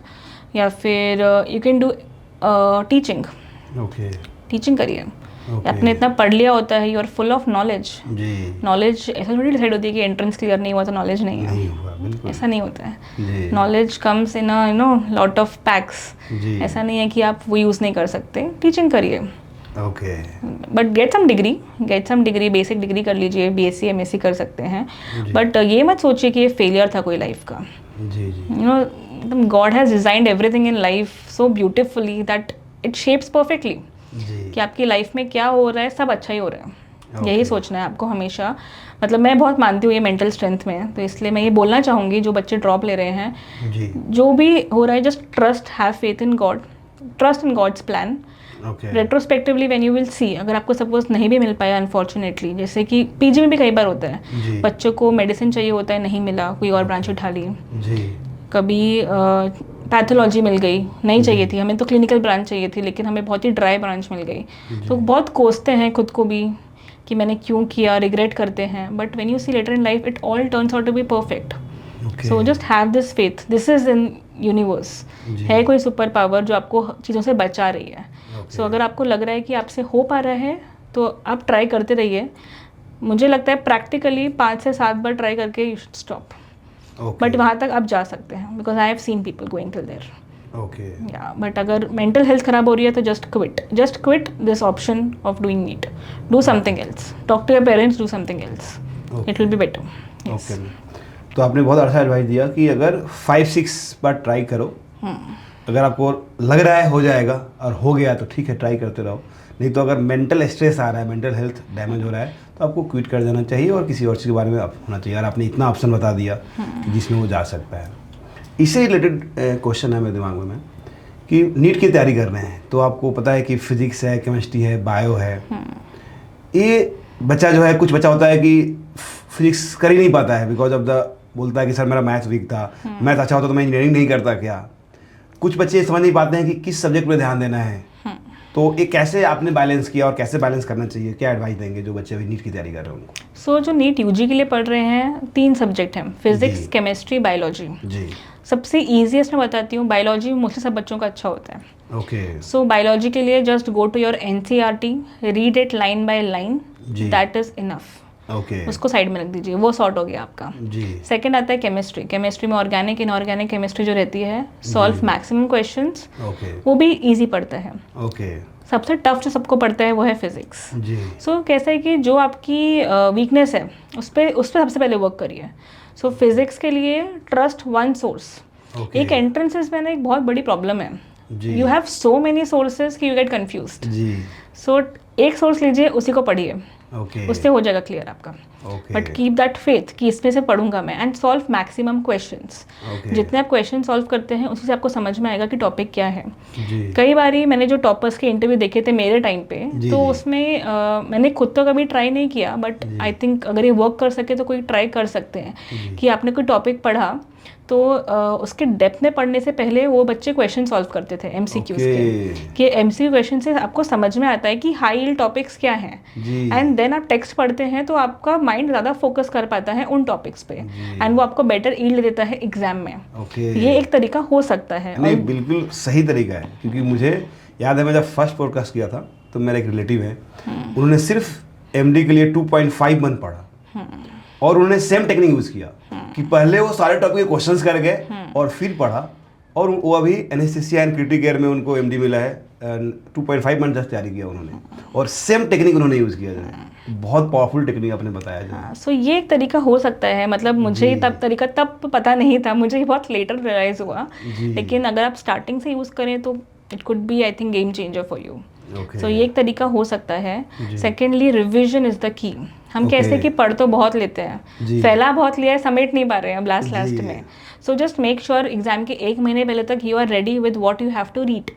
या फिर यू कैन डू टीचिंग करिए। आपने इतना पढ़ लिया होता है, you are full of knowledge. Knowledge ऐसा थोड़ी डिसाइड होती है कि एंट्रेंस क्लियर नहीं हुआ तो नॉलेज नहीं है, ऐसा नहीं होता है। Knowledge comes in a lot of PACS. ऐसा नहीं है कि आप वो यूज़ नहीं कर सकते, टीचिंग करिए। But get some degree, basic degree कर लीजिए, बीएससी एमएससी कर सकते हैं, बट ये मत सोचिए कि ये फेलियर था कोई लाइफ का। God has designed everything in life so beautifully that it shapes perfectly, कि आपकी लाइफ में क्या हो रहा है सब अच्छा ही हो रहा है। यही सोचना है आपको हमेशा। मतलब मैं बहुत मानती हूँ ये मेंटल स्ट्रेंथ में, तो इसलिए मैं ये बोलना चाहूँगी जो बच्चे ड्रॉप ले रहे हैं, जो भी हो रहा है, just trust, have faith in God, trust in God's plan. Retrospectively when you will see, अगर आपको सपोज नहीं भी मिल पाया अनफॉर्चुनेटली, जैसे कि पीजी में भी कई बार होता है, बच्चों को मेडिसिन चाहिए होता है, नहीं मिला, कोई और ब्रांच उठा ली, कभी पैथोलॉजी मिल गई, नहीं चाहिए थी हमें, तो क्लिनिकल ब्रांच चाहिए थी, लेकिन हमें बहुत ही ड्राई ब्रांच मिल गई, तो बहुत कोसते हैं खुद को भी कि मैंने क्यों किया, रिग्रेट करते हैं। But when you see later in life it all turns out to be perfect. Okay. So just have this faith, this is in universe. जी। है कोई सुपर पावर जो आपको चीज़ों से बचा रही है। Okay. सो अगर आपको लग रहा है कि आपसे हो पा रहा है तो आप ट्राई करते रहिए। मुझे लगता है प्रैक्टिकली 5 से 7 बार ट्राई करके you should stop, Okay. But वहाँ तक आप जा सकते हैं, because I have seen people going till there. Okay. या बट अगर मेंटल हेल्थ खराब हो रही है तो just quit this option of doing NEET, do something else, talk to your parents, do something else, it will be better. Okay. तो आपने बहुत अच्छा एडवाइस दिया कि अगर 5-6 बार ट्राई करो, अगर आपको लग रहा है हो जाएगा और हो गया तो ठीक है, ट्राई करते रहो। नहीं तो अगर मेंटल स्ट्रेस आ रहा है, मेंटल हेल्थ डैमेज हो रहा है, तो आपको क्विट कर देना चाहिए और किसी और चीज़ के बारे में होना चाहिए। और आपने इतना ऑप्शन बता दिया कि जिसमें वो जा सकता है। इससे रिलेटेड क्वेश्चन है मेरे दिमाग में कि नीट की तैयारी कर रहे हैं तो आपको पता है कि फिजिक्स है, केमिस्ट्री है, बायो है। ये बच्चा जो है, कुछ बच्चा होता है कि फिजिक्स कर ही नहीं पाता है बिकॉज ऑफ द, बोलता है कि सर मेरा मैथ वीक था, मैथ अच्छा होता तो मैं इंजीनियरिंग नहीं करता क्या। कुछ बच्चे समझ नहीं पाते हैं कि किस सब्जेक्ट पे ध्यान देना है। तो ये कैसे आपने बैलेंस किया और कैसे बैलेंस करना चाहिए, क्या एडवाइस देंगे जो बच्चे अभी नीट की तैयारी कर रहे हैं उनको? सो जो नीट यूजी के लिए पढ़ रहे हैं, 3 सब्जेक्ट हैं, फिजिक्स, जी। Chemistry, biology. जी। सबसे ईजीएस्ट मैं बताती हूँ, बायोलॉजी मोस्टली सब बच्चों का अच्छा होता है। ओके। सो बायोलॉजी के लिए just go to your NCERT, read it line by line, जी। That is enough. ओके। उसको साइड में रख दीजिए, वो सॉर्ट हो गया आपका। जी। सेकंड आता है केमिस्ट्री में ऑर्गेनिक इनऑर्गेनिक केमिस्ट्री जो रहती है, सॉल्व मैक्सिमम क्वेश्चंस, ओके। वो भी इजी पड़ता है। ओके। सबसे टफ जो सबको पड़ता है वो है फिजिक्स। जी। सो कैसा है कि जो आपकी वीकनेस है उस पर सबसे पहले वर्क करिए। सो फिजिक्स के लिए ट्रस्ट वन सोर्स। ओके। एक एंट्रेंसेस में ना एक बहुत बड़ी प्रॉब्लम है, जी। You have so many sources कि यू गेट कंफ्यूज्ड। जी। सो एक सोर्स लीजिए, उसी को पढ़िए, ओके। उससे हो जाएगा क्लियर आपका। Okay. But keep that faith कि इसमें से पढ़ूंगा मैं, and solve maximum questions. Okay. जितने आप क्वेश्चन सॉल्व करते हैं उसी से आपको समझ में आएगा कि टॉपिक क्या है। जी। कई बारी मैंने जो टॉपर्स के इंटरव्यू देखे थे मेरे टाइम पे, जी, तो जी। उसमें मैंने खुद तो कभी ट्राई नहीं किया, बट जी। आई थिंक अगर ये वर्क कर सके तो कोई ट्राई कर सकते हैं जी। कि आपने कोई टॉपिक पढ़ा तो उसके डेप्थ में पढ़ने से पहले वो बच्चे क्वेश्चन सॉल्व करते थे एमसीक्यूज के, कि एमसीक्यू क्वेश्चन से आपको समझ में आता है कि हाई यील्ड टॉपिक्स क्या हैं, जी। एंड देन आप टेक्स्ट पढ़ते हैं तो आपका माइंड ज़्यादा फोकस कर पाता है उन टॉपिक्स पे, एंड वो आपको बेटर यील्ड देता है एग्जाम में। ओके। ये एक तरीका हो सकता है। नहीं, बिल्कुल सही तरीका है, क्योंकि मुझे याद है मैं जब फर्स्ट पॉडकास्ट किया था तो मेरा एक रिलेटिव है, उन्होंने सिर्फ एमडी के लिए 2.5 मंथ पढ़ा और उन्होंने सेम टेक्निक यूज़ किया कि पहले वो सारे टॉपिक के क्वेश्चंस कर गए और फिर पढ़ा, और वो अभी एनेस्थीसिया एंड क्रिटिकल केयर में उनको एमडी मिला है। 2.5 मंथ जस्ट तैयारी किया उन्होंने और सेम टेक्निक उन्होंने यूज़ किया है। बहुत पावरफुल टेक्निक आपने बताया जो। हाँ, सो ये एक तरीका हो सकता है। मतलब मुझे तब तरीका तब पता नहीं था, मुझे ये बहुत लेटर रियलाइज हुआ, लेकिन अगर आप स्टार्टिंग से यूज़ करें तो it could be I think game changer for you. So ये एक तरीका हो सकता है। Secondly, revision is the key. हम कैसे कि पढ़ तो बहुत लेते हैं, फैला बहुत लिया है, समेट नहीं पा रहे हैं अब लास्ट में। So just make sure exam के 1 महीने पहले तक you are ready with what you have to read.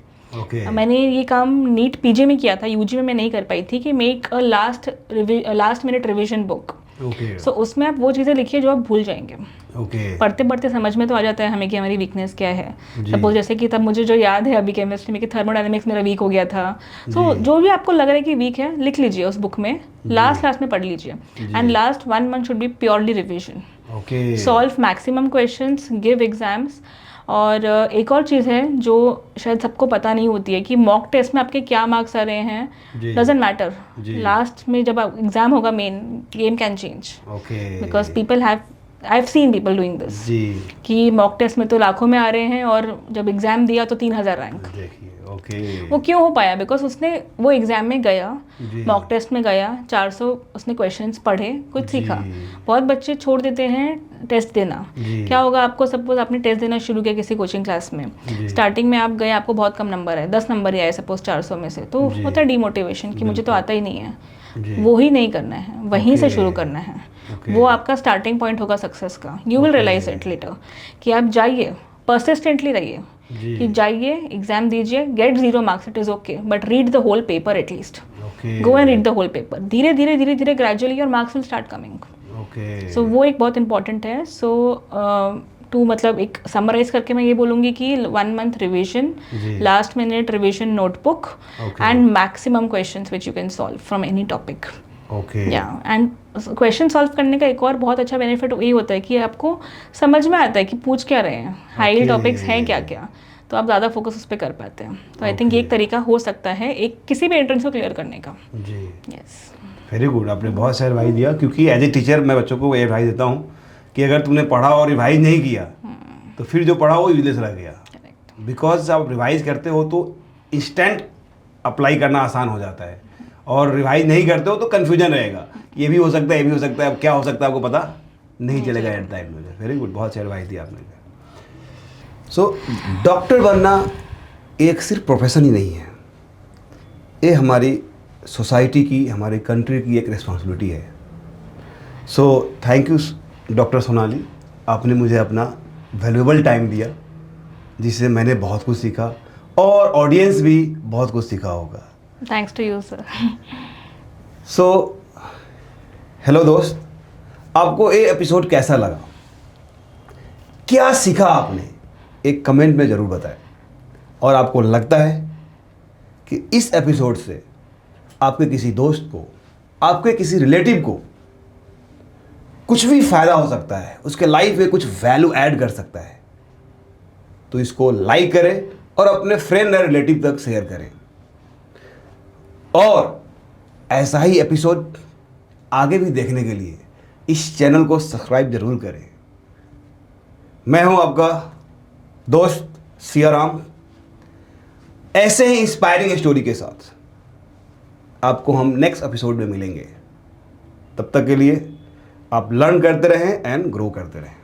मैंने ये काम नीट पीजी में किया था, यूजी में मैं नहीं कर पाई थी, कि make a last minute revision book. So उसमें आप वो चीज़ें लिखिए जो आप भूल जाएंगे। पढ़ते पढ़ते समझ में तो आ जाता है हमें कि हमारी वीकनेस क्या है। सपोज जैसे कि तब मुझे जो याद है अभी केमिस्ट्री में कि थर्मोडायनेमिक्स मेरा वीक हो गया था। सो जो भी आपको लग रहा है कि वीक है, लिख लीजिए उस बुक में, लास्ट में पढ़ लीजिए, and last 1 month should be purely revision. Solve maximum questions, give exams. और एक और चीज़ है जो शायद सबको पता नहीं होती है कि मॉक टेस्ट में आपके क्या मार्क्स आ रहे हैं, डजेंट मैटर। लास्ट में जब एग्जाम होगा main, game can change, because people have, I have seen people doing this, कि मॉक टेस्ट में तो लाखों में आ रहे हैं और जब एग्जाम दिया तो 3000 रैंक। वो क्यों हो पाया? बिकॉज उसने वो एग्जाम में गया, मॉक टेस्ट में गया, 400 उसने क्वेश्चंस पढ़े, कुछ सीखा। बहुत बच्चे छोड़ देते हैं टेस्ट देना। क्या होगा आपको, सपोज आपने टेस्ट देना शुरू किया किसी कोचिंग क्लास में, स्टार्टिंग में आप गए, आपको बहुत कम नंबर है, 10 नंबर ही आए सपोज 400 में से, तो होता है डिमोटिवेशन कि मुझे तो आता ही नहीं है। वो ही नहीं करना है, वहीं से शुरू करना है। वो आपका स्टार्टिंग पॉइंट होगा सक्सेस का। You will realise it later कि आप जाइए, परसिस्टेंटली रहिए, कि जाइए एग्जाम दीजिए, get 0 marks, it is okay, but read the whole paper at least. Go and read the whole paper, धीरे धीरे gradually your marks will start coming. So वो एक बहुत इंपॉर्टेंट है। सो टू मतलब एक समराइज करके मैं ये बोलूँगी कि 1 month revision, last minute revision notebook, and maximum questions which you can solve from any topic. Okay. या एंड क्वेश्चन सॉल्व करने का एक और बहुत अच्छा बेनिफिट ये होता है कि आपको समझ में आता है कि पूछ क्या रहे हैं, हाई Okay. टॉपिक्स हैं क्या क्या, तो आप ज़्यादा फोकस उस पर कर पाते हैं। तो आई थिंक Okay. एक तरीका हो सकता है एक किसी भी एंट्रेंस को क्लियर करने का। जी, यस। Very good. आपने बहुत सारा एडवाइस दिया, क्योंकि एज ए टीचर मैं बच्चों को ये एडवाइस देता हूँ कि अगर तुमने पढ़ा और रिवाइज नहीं किया तो फिर जो पढ़ा वो यूजलेस रह गया। करेक्ट। बिकॉज आप रिवाइज करते हो तो इंस्टेंट अप्लाई करना आसान हो जाता है, और रिवाइज नहीं करते हो तो कन्फ्यूजन रहेगा, ये भी हो सकता है, ये भी हो सकता है, अब क्या हो सकता है आपको पता नहीं चलेगा एट टाइम में। वेरी गुड, बहुत सी एडवाइस दी आपने। सो डॉक्टर बनना एक सिर्फ प्रोफेशन ही नहीं है, ये हमारी सोसाइटी की, हमारी कंट्री की एक रिस्पॉन्सिबिलिटी है। So thank you doctor Sonali, आपने मुझे अपना वैल्यूएबल टाइम दिया, जिससे मैंने बहुत कुछ सीखा और ऑडियंस भी बहुत कुछ सीखा होगा। Thanks to you sir. So hello दोस्त, आपको ये एपिसोड कैसा लगा, क्या सीखा आपने, एक कमेंट में ज़रूर बताएं। और आपको लगता है कि इस एपिसोड से आपके किसी दोस्त को, आपके किसी रिलेटिव को कुछ भी फ़ायदा हो सकता है, उसके लाइफ में कुछ वैल्यू ऐड कर सकता है, तो इसको लाइक करें और अपने फ्रेंड और रिलेटिव तक शेयर करें। और ऐसा ही एपिसोड आगे भी देखने के लिए इस चैनल को सब्सक्राइब जरूर करें। मैं हूं आपका दोस्त सियाराम, ऐसे ही इंस्पायरिंग स्टोरी के साथ आपको हम नेक्स्ट एपिसोड में मिलेंगे। तब तक के लिए आप लर्न करते रहें एंड ग्रो करते रहें।